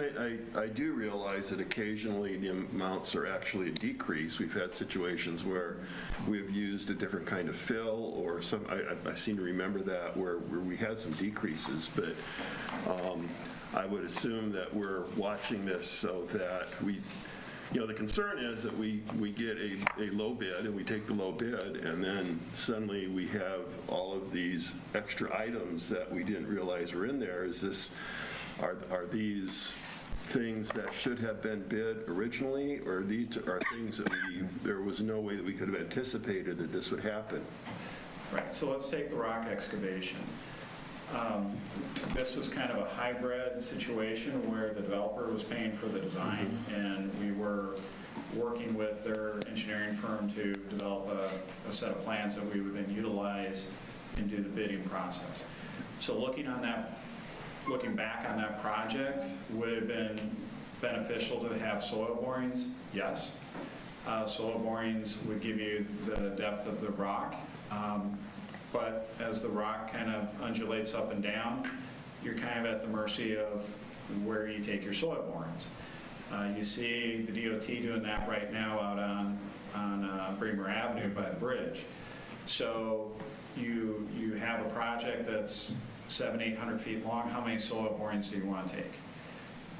I do realize that occasionally the amounts are actually a decrease. We've had situations where we've used a different kind of fill, or some, I seem to remember that, where we had some decreases, but I would assume that we're watching this so that we, the concern is that we get a low bid, and we take the low bid, and then suddenly we have all of these extra items that we didn't realize were in there. Are these things that should have been bid originally, or these are things that there was no way that we could have anticipated that this would happen? Right, so let's take the rock excavation. This was kind of a hybrid situation where the developer was paying for the design, and we were working with their engineering firm to develop a set of plans that we would then utilize and do the bidding process. So looking back on that project, would it have been beneficial to have soil borings? Yes. Soil borings would give you the depth of the rock. But as the rock kind of undulates up and down, you're kind of at the mercy of where you take your soil borings. You see the DOT doing that right now out on Bremer Avenue by the bridge. So you have a project that's 700-800 feet long. How many soil borings do you want to take?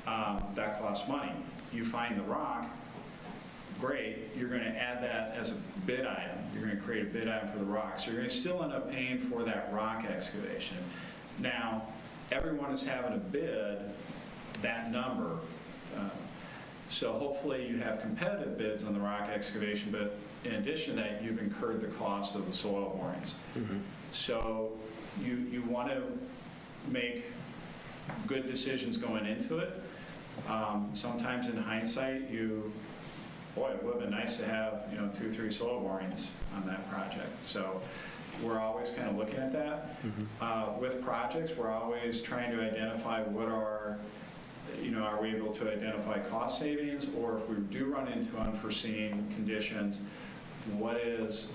That costs money. You find the rock, great, you're going to add that as a bid item. You're going to create a bid item for the rock. So you're going to still end up paying for that rock excavation. Now, everyone is having to bid that number. So hopefully you have competitive bids on the rock excavation, but in addition to that, you've incurred the cost of the soil borings. So you want to make good decisions going into it. Sometimes in hindsight, boy, it would have been nice to have 2 or 3 soil borings on that project. So we're always kind of looking at that. With projects, we're always trying to identify what are we able to identify cost savings, or if we do run into unforeseen conditions, what is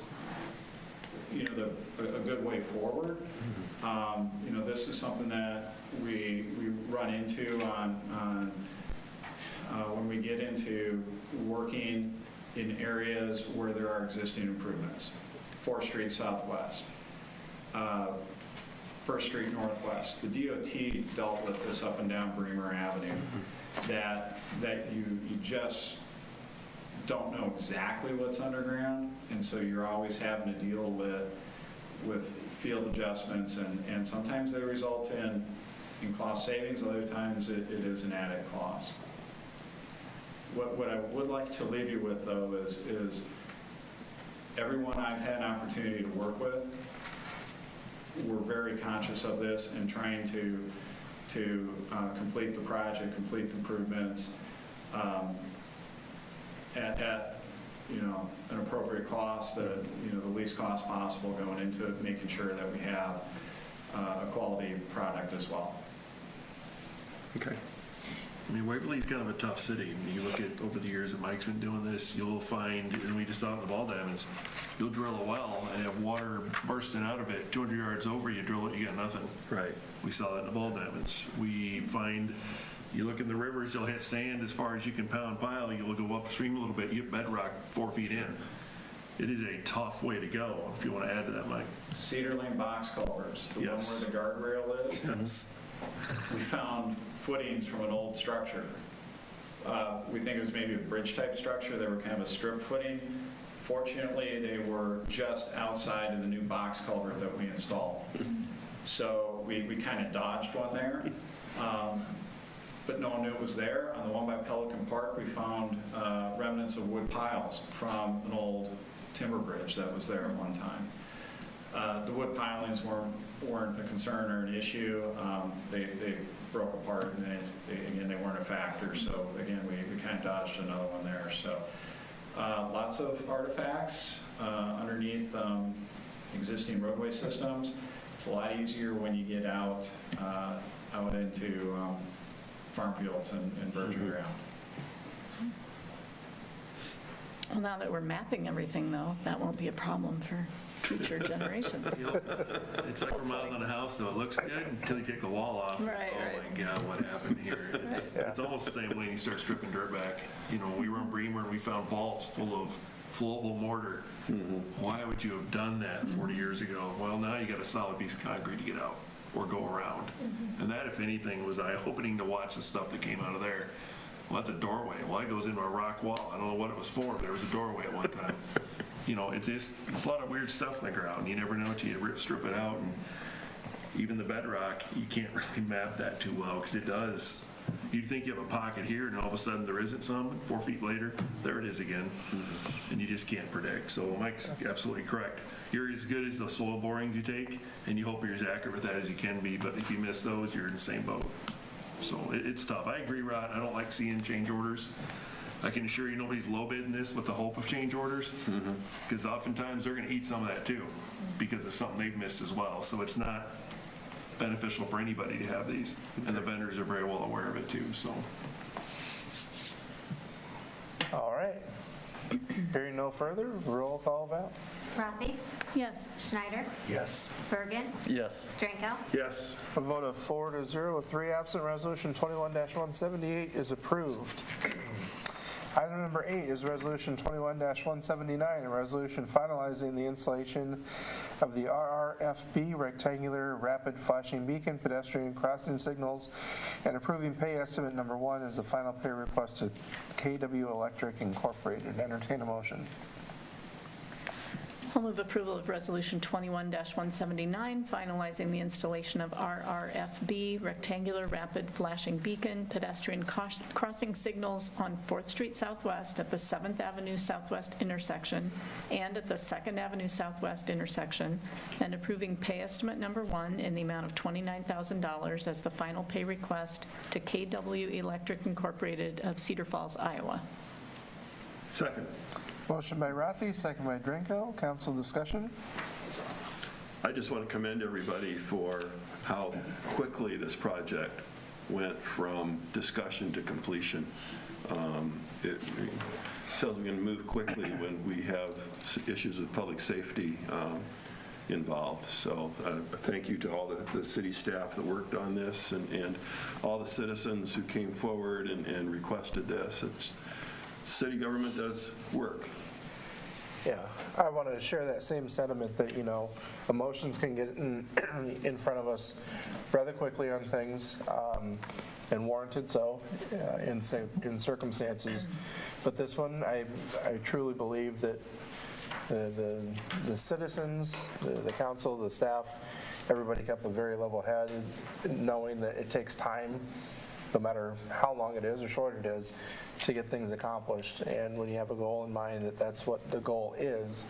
a good way forward. This is something that we run into on when we get into working in areas where there are existing improvements. 4th Street Southwest, 1st Street Northwest. The DOT dealt with this up and down Bremer Avenue, that you just don't know exactly what's underground, and so you're always having to deal with field adjustments, and sometimes they result in cost savings, other times it is an added cost. What I would like to leave you with, though, is everyone I've had an opportunity to work with, we're very conscious of this and trying to complete the project, complete the improvements at an appropriate cost, the least cost possible going into it, making sure that we have a quality product as well. Okay. I mean, Waverly's kind of a tough city. When you look at over the years that Mike's been doing this, you'll find, and we just saw it in the ball diamonds, you'll drill a well and have water bursting out of it 200 yards over, you drill it, you got nothing. Right. We saw that in the ball diamonds. We find, you look in the rivers, you'll hit sand as far as you can pound pile, you'll go upstream a little bit, you hit bedrock 4 feet in. It is a tough way to go, if you want to add to that, Mike. Cedar Lane box culverts, the Yes. one where the guardrail is. Yes. We found footings from an old structure. We think it was maybe a bridge-type structure. They were kind of a strip footing. Fortunately, they were just outside of the new box culvert that we installed. So we kind of dodged one there, but no one knew it was there. On the one by Pelican Park, we found remnants of wood piles from an old timber bridge that was there at one time. The wood pilings weren't a concern or an issue. They broke apart, and they weren't a factor. So again, we kind of dodged another one there. So lots of artifacts underneath existing roadway systems. It's a lot easier when you get out into farm fields and virgin ground. Well, now that we're mapping everything, though, that won't be a problem for future generations. You know, it's like we're modeling a house, though. It looks good until you take the wall off. Right, Oh right. my God, what happened here? It's almost the same way you start stripping dirt back. You know, we were in Bremer and we found vaults full of flowable mortar. Why would you have done that 40 years ago? Well, now you got a solid piece of concrete to get out or go around. And that, if anything, was eye-opening to watch the stuff that came out of there. Well, that's a doorway. Well, that goes into a rock wall. I don't know what it was for, but there was a doorway at one time. You know, it's a lot of weird stuff in the ground. You never know until you strip it out. And even the bedrock, you can't really map that too well because it does. You think you have a pocket here, and all of a sudden there isn't some. 4 feet later, there it is again. And you just can't predict. So Mike's absolutely correct. You're as good as the soil borings you take, and you hope you're as accurate with that as you can be. But if you miss those, you're in the same boat. So it's tough. I agree, Rod. I don't like seeing change orders. I can assure you nobody's low bidding this with the hope of change orders, because oftentimes they're going to eat some of that too, because it's something they've missed as well. So it's not beneficial for anybody to have these, and the vendors are very well aware of it too. So. All right. Hearing no further, roll call vote. Rathe, Yes. Schneider, Yes. Birgen, Yes. Drenkow, Yes. A vote of 4-0 with 3 absent, resolution 21-178 is approved. Item number 8 is resolution 21-179, a resolution finalizing the installation of the RRFB rectangular rapid flashing beacon pedestrian crossing signals and approving pay estimate number 1 as the final pay request to KW Electric Incorporated. Entertain a motion. I'll move approval of Resolution 21-179, finalizing the installation of RRFB rectangular rapid flashing beacon pedestrian crossing signals on 4th Street Southwest at the 7th Avenue Southwest intersection and at the 2nd Avenue Southwest intersection, and approving pay estimate number 1 in the amount of $29,000 as the final pay request to KW Electric Incorporated of Cedar Falls, Iowa. Second. Motion by Rathe, second by Drenkow. Council discussion. I just want to commend everybody for how quickly this project went from discussion to completion. It tells me we're going to move quickly when we have issues with public safety involved. So thank you to all the city staff that worked on this and all the citizens who came forward and requested this. City government does work. Yeah, I wanted to share that same sentiment that, you know, emotions can get in front of us rather quickly on things, and warranted so in circumstances. But this one, I truly believe that the citizens, the council, the staff, everybody kept a very level head, knowing that it takes time, no matter how long it is or short it is, to get things accomplished. And when you have a goal in mind that that's what the goal is,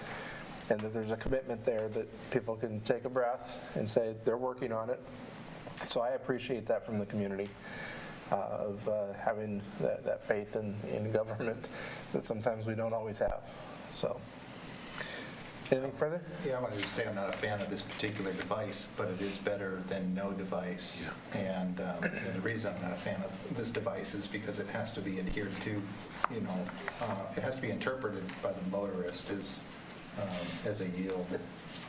and that there's a commitment there that people can take a breath and say they're working on it. So I appreciate that from the community, of having that faith in government that sometimes we don't always have. So Anything further? Yeah, I wanted to say I'm not a fan of this particular device, but it is better than no device. And the reason I'm not a fan of this device is because it has to be adhered to, it has to be interpreted by the motorist as a yield,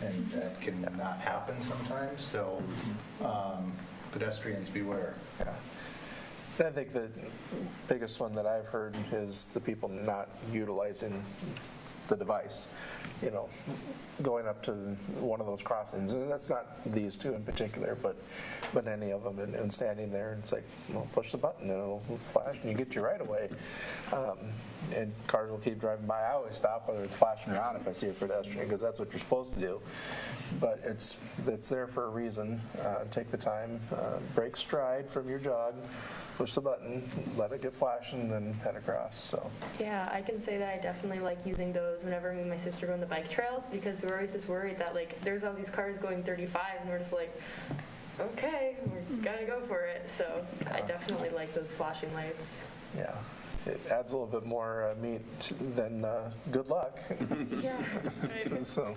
and that can not happen sometimes. So pedestrians beware. Yeah. And I think the biggest one that I've heard is the people not utilizing the device, going up to one of those crossings, and that's not these two in particular, but any of them, and standing there, and it's like, push the button, and it'll flash, and you get your right away. And cars will keep driving by. I always stop, whether it's flashing or not, if I see a pedestrian, because that's what you're supposed to do. But it's there for a reason. Take the time, break stride from your jog, push the button, let it get flashing, and then head across. So. Yeah, I can say that I definitely like using those whenever me and my sister go on the bike trails, because we're always just worried that there's all these cars going 35 and we're just like, okay, we're gonna go for it. So I definitely like those flashing lights. Yeah. It adds a little bit more meat than good luck. Yeah. So.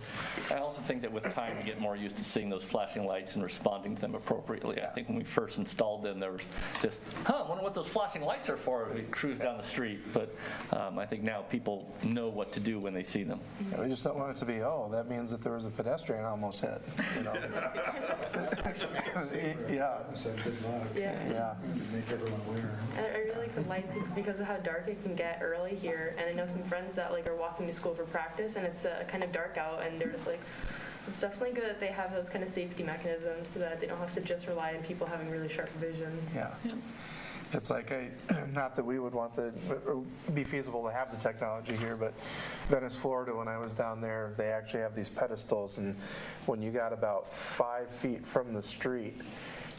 I also think that with time, you get more used to seeing those flashing lights and responding to them appropriately. I think when we first installed them, there was just, I wonder what those flashing lights are for. We cruise down the street. But I think now people know what to do when they see them. Yeah, we just don't want it to be, that means that there was a pedestrian almost hit. Yeah. So good luck. Yeah. Make everyone aware. I really like the lights because of how dark it can get early here. And I know some friends that are walking to school for practice, and it's kind of dark out, and they're just like, it's definitely good that they have those kind of safety mechanisms so that they don't have to just rely on people having really sharp vision. Yeah. It's like, not that we would want be feasible to have the technology here, but Venice, Florida, when I was down there, they actually have these pedestals, and when you got about 5 feet from the street,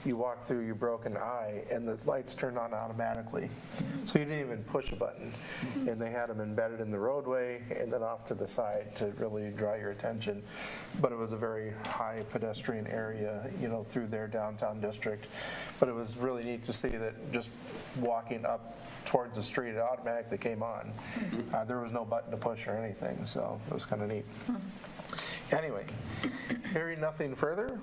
you walk through your broken eye, and the lights turned on automatically. So you didn't even push a button. And they had them embedded in the roadway and then off to the side to really draw your attention. But it was a very high pedestrian area, through their downtown district. But it was really neat to see that just walking up towards the street, it automatically came on. There was no button to push or anything, so it was kind of neat. Anyway, hearing nothing further,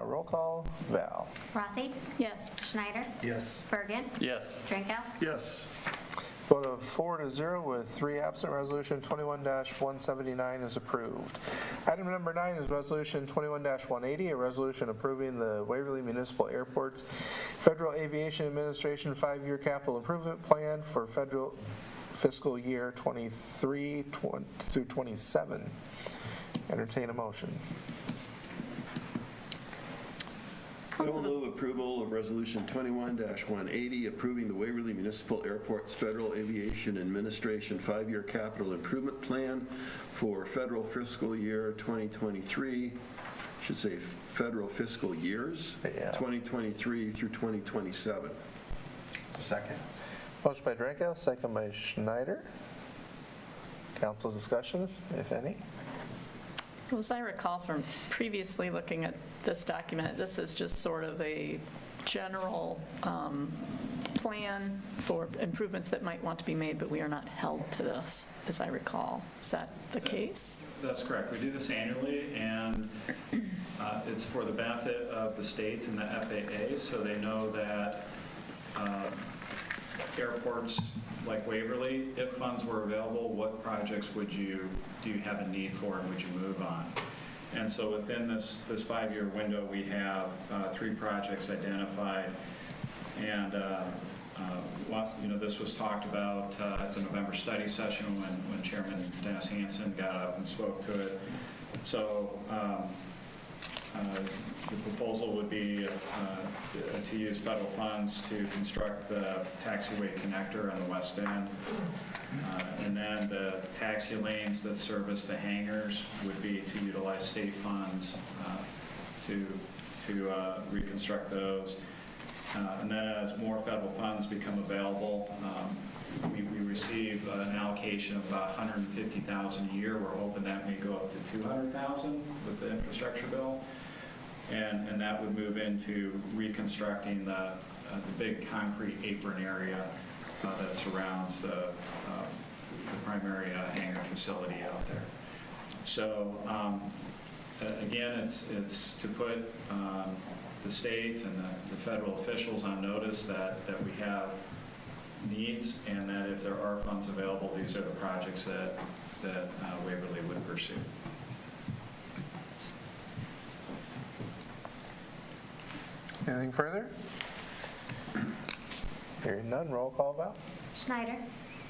roll call, Val. Rathe? Yes. Schneider? Yes. Birgen? Yes. Drenkow? Yes. Vote of 4-0 with 3 absent. Resolution 21-179 is approved. Item number 9 is Resolution 21-180, a resolution approving the Waverly Municipal Airport's Federal Aviation Administration 5-year capital improvement plan for federal fiscal year 23 through 27. Entertain a motion. I will move approval of Resolution 21-180, approving the Waverly Municipal Airport's Federal Aviation Administration 5-year capital improvement plan for federal fiscal year 2023, should say federal fiscal years, 2023 through 2027. Second. Motion by Drenkow, second by Schneider. Council discussion, if any. Well, as I recall from previously looking at this document, this is just sort of a general plan for improvements that might want to be made, but we are not held to this, as I recall. Is that the case? That's correct. We do this annually, and it's for the benefit of the state and the FAA, so they know that airports like Waverly, if funds were available, what projects do you have a need for and would you move on? And so within this 5-year window, we have 3 projects identified. And this was talked about at the November study session when Chairman Dennis Hansen got up and spoke to it. So the proposal would be to use federal funds to construct the taxiway connector on the west end. And then the taxi lanes that service the hangars would be to utilize state funds to reconstruct those. And then as more federal funds become available, we receive an allocation of about $150,000 a year. We're hoping that may go up to $200,000 with the infrastructure bill. And that would move into reconstructing the big concrete apron area that surrounds the primary hangar facility out there. So again, it's to put the state and the federal officials on notice that we have needs, and that if there are funds available, these are the projects that Waverly would pursue. Anything further? Hearing none, roll call vote. Schneider.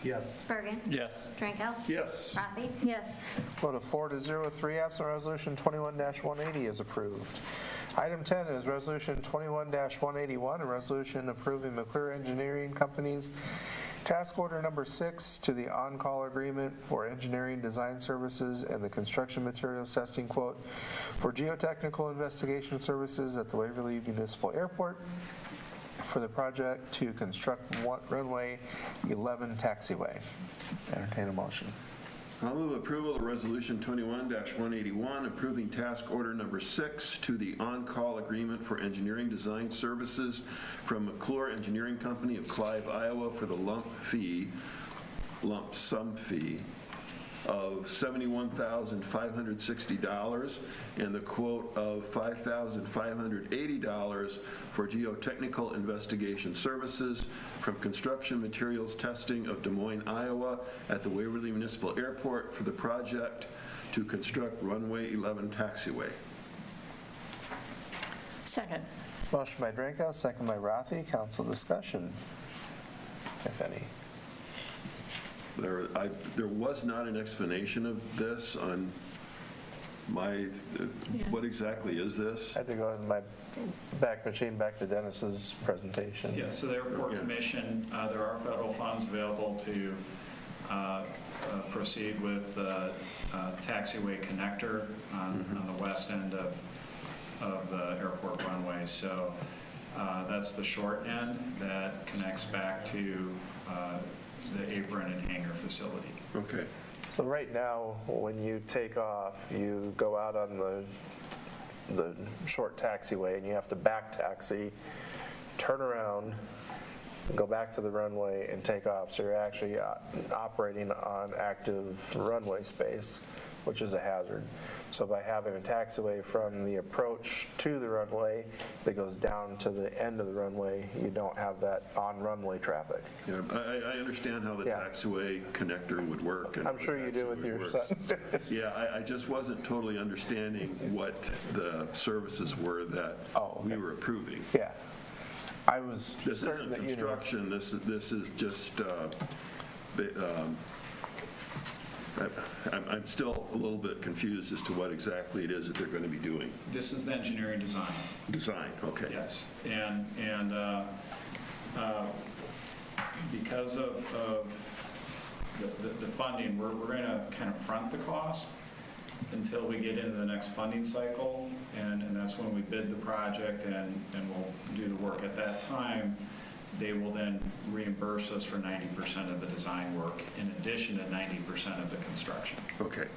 Yes. Birgen. Yes. Drenkow. Yes. Rathe. Yes. Vote of 4 to 0 with 3 absent, Resolution 21-180 is approved. Item 10 is Resolution 21-181, a resolution approving McClure Engineering Company's Task Order Number 6 to the on-call agreement for engineering design services and the construction materials testing quote for geotechnical investigation services at the Waverly Municipal Airport for the project to construct runway 11 taxiway. Entertain a motion. I'll move approval of Resolution 21-181, approving Task Order Number 6 to the on-call agreement for engineering design services from McClure Engineering Company of Clive, Iowa for the lump sum fee of $71,560 and the quote of $5,580 for geotechnical investigation services from construction materials testing of Des Moines, Iowa at the Waverly Municipal Airport for the project to construct runway 11 taxiway. Second. Motion by Drenkow, second by Rathe. Council discussion, if any. There was not an explanation of this on my, what exactly is this? I had to go in my back machine back to Dennis's presentation. Yeah, so the Airport Commission, there are federal funds available to proceed with the taxiway connector on the west end of the airport runway. So that's the short end that connects back to the apron and hangar facility. Okay. So right now, when you take off, you go out on the short taxiway and you have to back taxi, turn around, go back to the runway and take off. So you're actually operating on active runway space, which is a hazard. So by having a taxiway from the approach to the runway that goes down to the end of the runway, you don't have that on-runway traffic. Yeah, I understand how the taxiway connector would work. And I'm sure you do with your son. Yeah, I just wasn't totally understanding what the services were that we were approving. Yeah. I was This certain isn't that you knew. construction, this is just, I'm still a little bit confused as to what exactly it is that they're going to be doing. This is the engineering design. Design, okay. Yes, and because of the funding, we're going to kind of front the cost until we get into the next funding cycle, and that's when we bid the project and we'll do the work. At that time, they will then reimburse us for 90% of the design work in addition to 90% of the construction. Okay.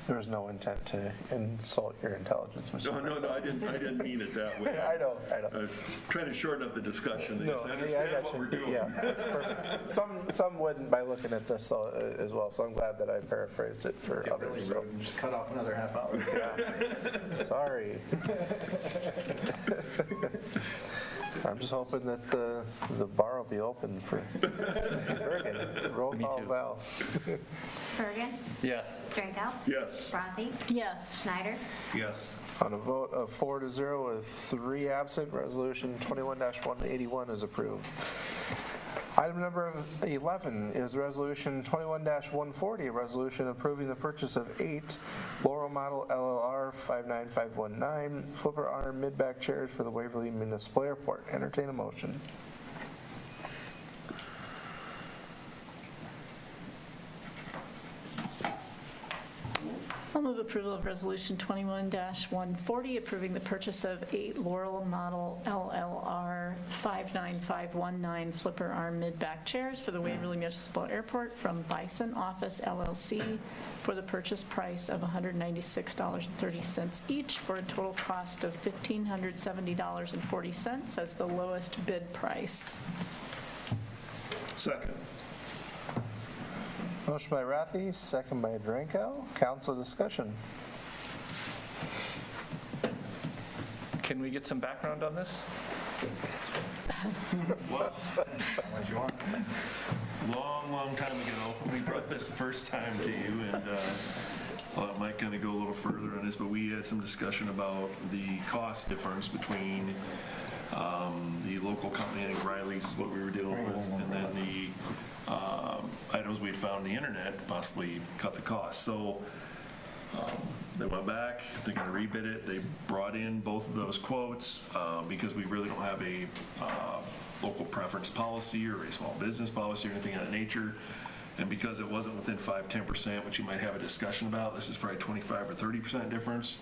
There was no intent to insult your intelligence, Mr. No, I didn't mean it that way. I know. I was trying to shorten up the discussion. No, I I understand got what you. we're doing. Yeah, perfect. Some wouldn't by looking at this as well, so I'm glad that I paraphrased it for Get others. really rude and just cut off another half hour. Yeah. Sorry. I'm just hoping that the bar will be open for Mr. Birgen. Roll Me call, too. Val. Bergen. Yes. Drenkow. Yes. Rathe. Yes. Schneider. Yes. On a vote of 4 to 0 with 3 absent, Resolution 21-181 is approved. Item number 11 is Resolution 21-140, a resolution approving the purchase of 8 Laurel Model LLR 59519 flipper arm mid-back chairs for the Waverly Municipal Airport. Entertain a motion. I'll move approval of Resolution 21-140, approving the purchase of 8 Laurel Model LLR 59519 flipper arm mid-back chairs for the Waverly Municipal Airport from Bison Office LLC for the purchase price of $196.30 each for a total cost of $1,570.40 as the lowest bid price. Second. Motion by Rathe, second by Drenkow. Council discussion. Can we get some background on this? Well, long time ago, we brought this the first time to you, and I'll let Mike kind of go a little further on this, but we had some discussion about the cost difference between the local company, I think Riley's is what we were dealing with, and then the items we'd found on the internet possibly cut the cost. So they went back, they're going to rebid it. They brought in both of those quotes because we really don't have a local preference policy or a small business policy or anything of that nature. And because it wasn't within 5-10%, which you might have a discussion about, this is probably 25 or 30% difference.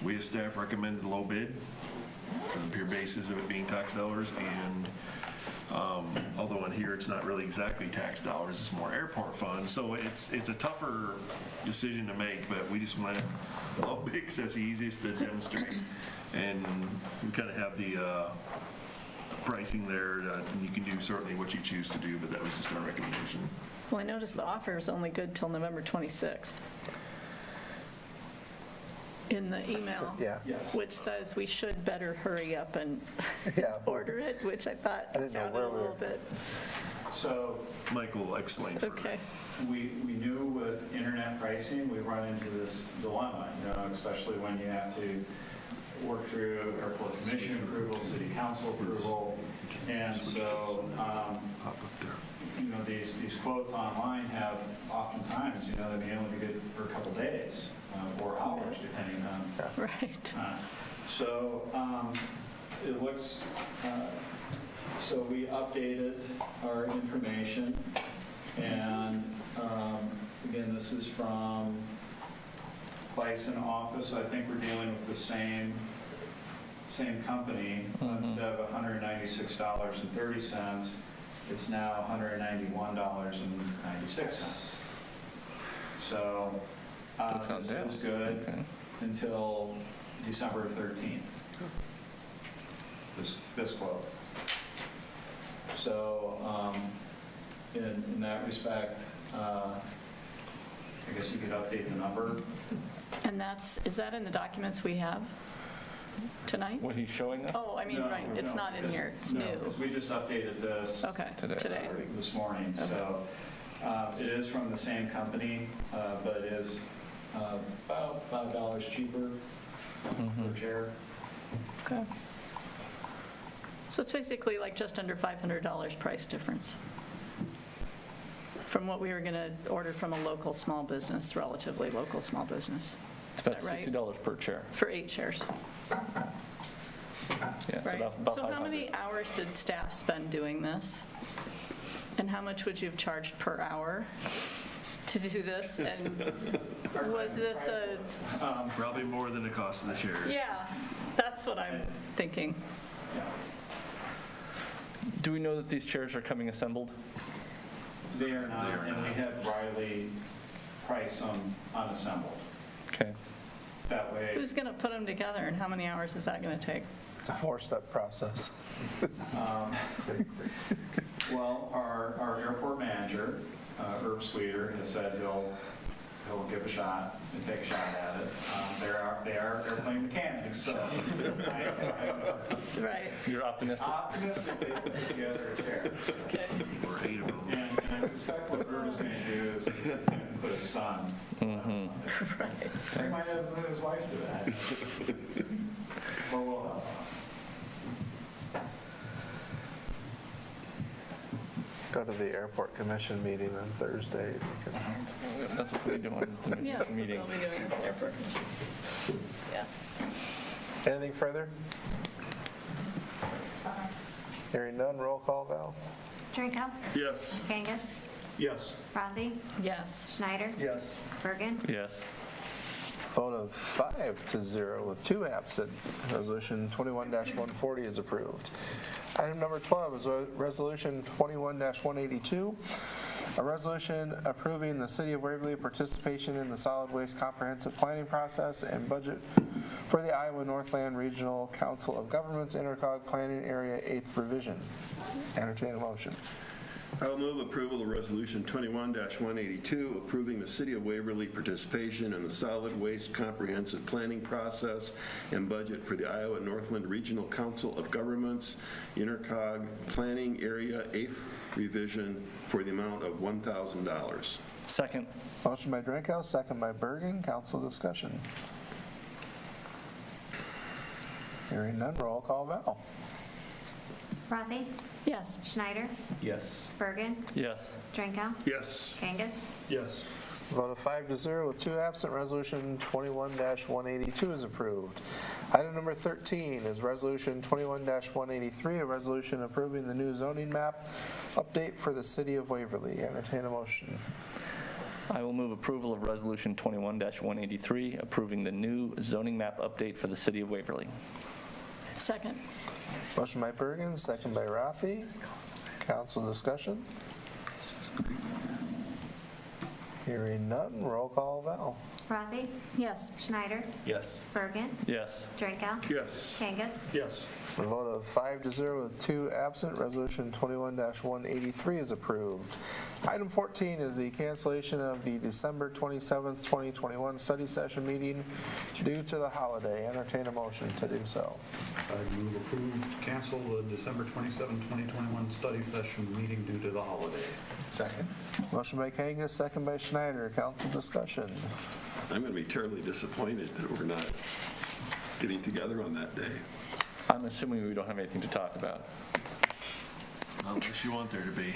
We as staff recommended the low bid for the pure basis of it being tax dollars. And although in here it's not really exactly tax dollars, it's more airport funds. So it's a tougher decision to make, but we just went low bid because that's the easiest to demonstrate. And we kind of have the pricing there, and you can do certainly what you choose to do, but that was just our recommendation. Well, I noticed the offer is only good till November 26th in the email. Yeah. Which says we should better hurry up and Yeah. order it, which I thought I didn't know sounded where a we little were. bit, So Mike will explain further. okay. we knew with internet pricing, we run into this dilemma, especially when you have to work through airport commission approval, city council approval. And so, these quotes online have oftentimes, they may only be good for a couple days or hours, depending on. Right. So it looks, so we updated our information, and again, this is from Bison office. I think we're dealing with the same company. Instead of $196.30, it's now $191.96. So this is good until December 13th, this quote. So in that respect, I guess you could update the number. And is that in the documents we have tonight? What he's showing us? Oh, I mean, right, it's not in here, it's new. Because we just updated this. Okay, today. This morning, so it is from the same company, but it is about $5 cheaper per chair. Okay. So it's basically like just under $500 price difference from what we were going to order from a local small business, relatively local small business. It's Is about that right? $60 per chair. For 8 chairs, Yeah, so right? about So how 500. many hours did staff spend doing this? And how much would you have charged per hour to do this? And was this Probably more than the cost of the shares. yeah, that's what I'm thinking. Yeah. Do we know that these chairs are coming assembled? They are not, and we had Riley price them unassembled. Okay. That way, Who's going to put them together, and how many hours is that going to take? It's a 4-step process. well, our airport manager, Herb Sweeter, has said he'll give a shot and take a shot at it. They are airplane mechanics, so Right. You're optimistic? optimistic they can put together a chair. Or 8 of them. And I suspect what Herb is going to do is he's going to put his son. He might have put his wife to that. Or we'll help. Go to the airport commission meeting on Thursday. That's what we're doing at the Yeah, that's what meeting. they'll be doing at the airport. Yeah. Anything further? Hearing none, roll call, Val. Drenkow? Yes. Kangas? Yes. Rathe? Yes. Schneider? Yes. Bergen? Yes. Vote of 5-0 with 2 absent. Resolution 21-140 is approved. Item number 12 is Resolution 21-182, a resolution approving the City of Waverly participation in the solid waste comprehensive planning process and budget for the Iowa Northland Regional Council of Governments Intercog Planning Area 8th Revision. Entertain a motion. I will move approval of Resolution 21-182, approving the City of Waverly participation in the solid waste comprehensive planning process and budget for the Iowa Northland Regional Council of Governments, Intercog Planning Area 8th Revision for the amount of $1,000. Second. Motion by Drenkow, second by Birgen. Council discussion. Hearing none, roll call Val. Rathe, Yes. Schneider, Yes. Birgen, Yes. Drenkow, Yes. Kangas, Yes. Vote of 5-0 with 2 absent, Resolution 21-182 is approved. Item number 13 is Resolution 21-183, a resolution approving the new zoning map update for the City of Waverly. Entertain a motion. I will move approval of Resolution 21-183, approving the new zoning map update for the City of Waverly. Second. Motion by Birgen, second by Rathe. Council discussion. Hearing none, roll call Val. Rathe, Yes. Schneider, Yes. Bergen, Yes. Drenkow, Yes. Kangas, Yes. A vote of 5-0 with 2 absent, Resolution 21-183 is approved. Item 14 is the cancellation of the December 27th, 2021 study session meeting due to the holiday. Entertain a motion to do so. I move approved to cancel the December 27, 2021 study session meeting due to the holiday. Second. Motion by Kangas, second by Schneider. Council discussion. I'm going to be terribly disappointed that we're not getting together on that day. I'm assuming we don't have anything to talk about. Unless you want there to be.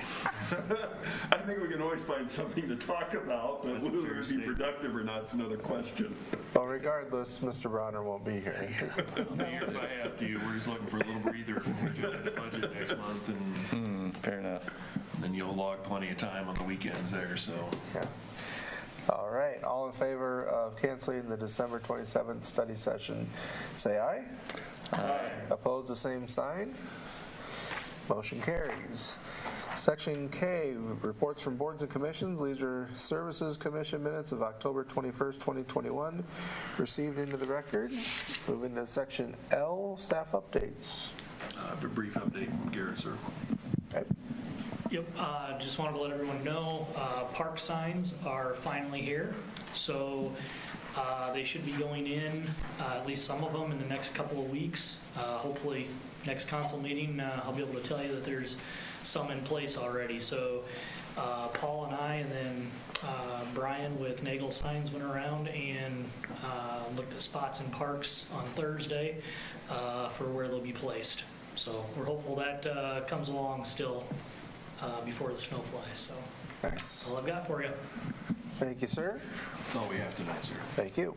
I think we can always find something to talk about, but That's a whether fair it be statement. productive or not is another question. Well, regardless, Mr. Bronner won't be here. If I have to, we're just looking for a little breather when we jump into the budget next month, and Fair enough. then you'll log plenty of time on the weekends there, so. Yeah. All right, all in favor of canceling the December 27th study session, say aye. Aye. Opposed, the same sign. Motion carries. Section K, reports from boards and commissions, Leisure Services Commission minutes of October 21st, 2021, received into the record. Moving to Section L, staff updates. A brief update, Garrett, sir. Okay. Yep, just wanted to let everyone know, park signs are finally here. So they should be going in, at least some of them, in the next couple of weeks. Hopefully, next council meeting, I'll be able to tell you that there's some in place already. So Paul and I, and then Brian with Nagel Signs went around and looked at spots in parks on Thursday for where they'll be placed. So we're hopeful that comes along still before the snow flies. So Nice. that's all I've got for you. Thank you, sir. That's all we have tonight, sir. Thank you.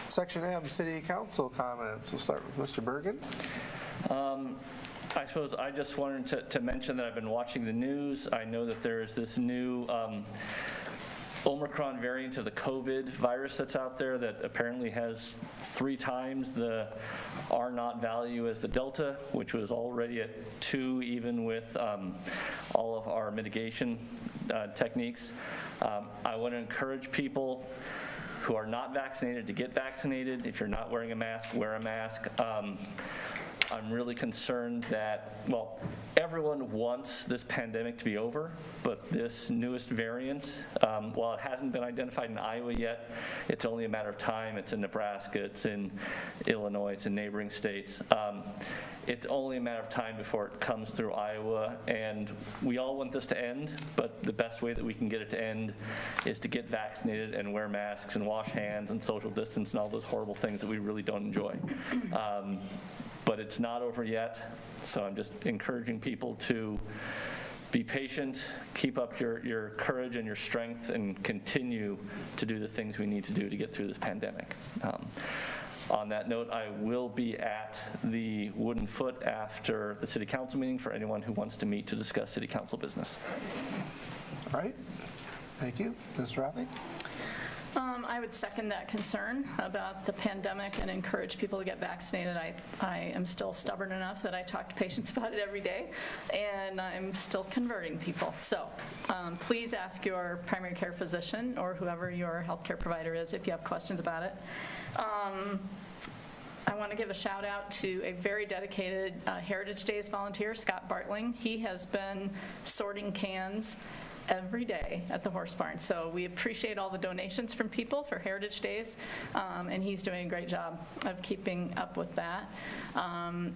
Section M, City Council comments. We'll start with Mr. Birgen. I suppose I just wanted to mention that I've been watching the news. I know that there is this new Omicron variant of the COVID virus that's out there that apparently has 3 times the R0 value as the Delta, which was already at 2 even with all of our mitigation techniques. I want to encourage people who are not vaccinated to get vaccinated. If you're not wearing a mask, wear a mask. I'm really concerned that, well, everyone wants this pandemic to be over, but this newest variant, while it hasn't been identified in Iowa yet, it's only a matter of time. It's in Nebraska, it's in Illinois, it's in neighboring states. It's only a matter of time before it comes through Iowa, and we all want this to end, but the best way that we can get it to end is to get vaccinated and wear masks and wash hands and social distance and all those horrible things that we really don't enjoy. But it's not over yet, so I'm just encouraging people to be patient, keep up your courage and your strength, and continue to do the things we need to do to get through this pandemic. On that note, I will be at the Wooden Foot after the City Council meeting for anyone who wants to meet to discuss City Council business. All right. Thank you. Ms. Rathe? I would second that concern about the pandemic and encourage people to get vaccinated. I am still stubborn enough that I talk to patients about it every day, and I'm still converting people. So please ask your primary care physician or whoever your healthcare provider is if you have questions about it. I want to give a shout out to a very dedicated Heritage Days volunteer, Scott Bartling. He has been sorting cans every day at the horse barn. So we appreciate all the donations from people for Heritage Days, and he's doing a great job of keeping up with that.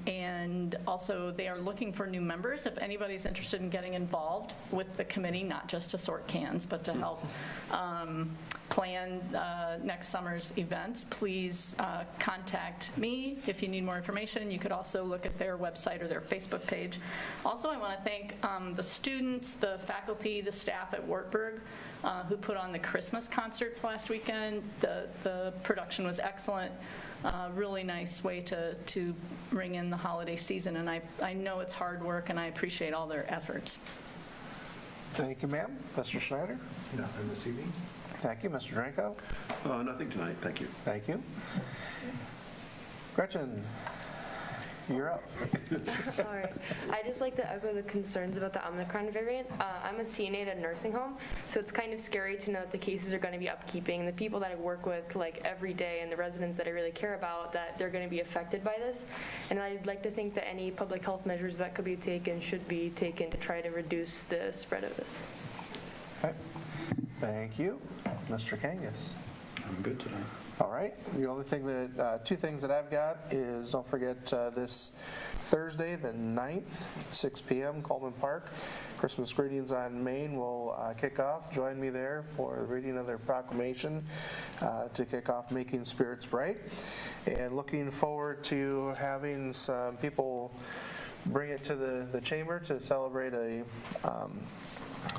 And also, they are looking for new members. If anybody's interested in getting involved with the committee, not just to sort cans, but to help plan next summer's events, please contact me if you need more information. You could also look at their website or their Facebook page. Also, I want to thank the students, the faculty, the staff at Wartburg who put on the Christmas concerts last weekend. The production was excellent. Really nice way to bring in the holiday season, and I know it's hard work, and I appreciate all their efforts. Thank you, ma'am. Mr. Schneider? Nothing this evening. Thank you. Mr. Drenkow? Nothing tonight, thank you. Thank you. Gretchen, you're up. All right. I just like to echo the concerns about the Omicron variant. I'm a CNA at a nursing home, so it's kind of scary to know that the cases are going to be upkeeping. The people that I work with like every day and the residents that I really care about, that they're going to be affected by this. And I'd like to think that any public health measures that could be taken should be taken to try to reduce the spread of this. Okay. Thank you. Mr. Kangas? I'm good tonight. All right. The only thing that, two things that I've got is don't forget this Thursday, the 9th, 6 p.m., Coleman Park. Christmas Greetings on Main will kick off. Join me there for the reading of their proclamation to kick off Making Spirits Bright. And looking forward to having some people bring it to the chamber to celebrate a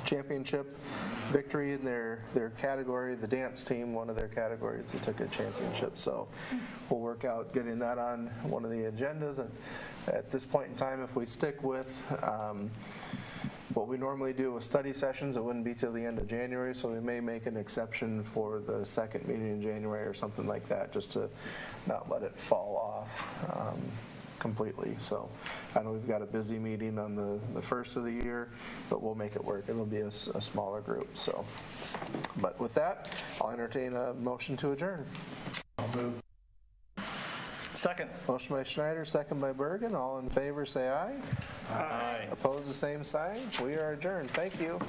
championship victory in their category. The dance team, one of their categories, they took a championship. So we'll work out getting that on one of the agendas. And at this point in time, if we stick with what we normally do with study sessions, it wouldn't be till the end of January, so we may make an exception for the second meeting in January or something like that, just to not let it fall off completely. So I know we've got a busy meeting on the first of the year, but we'll make it work. It'll be a smaller group. So, but with that, I'll entertain a motion to adjourn. I'll move. Second. Motion by Schneider, second by Birgen. All in favor, say aye. Aye. Opposed, the same sign. We are adjourned. Thank you.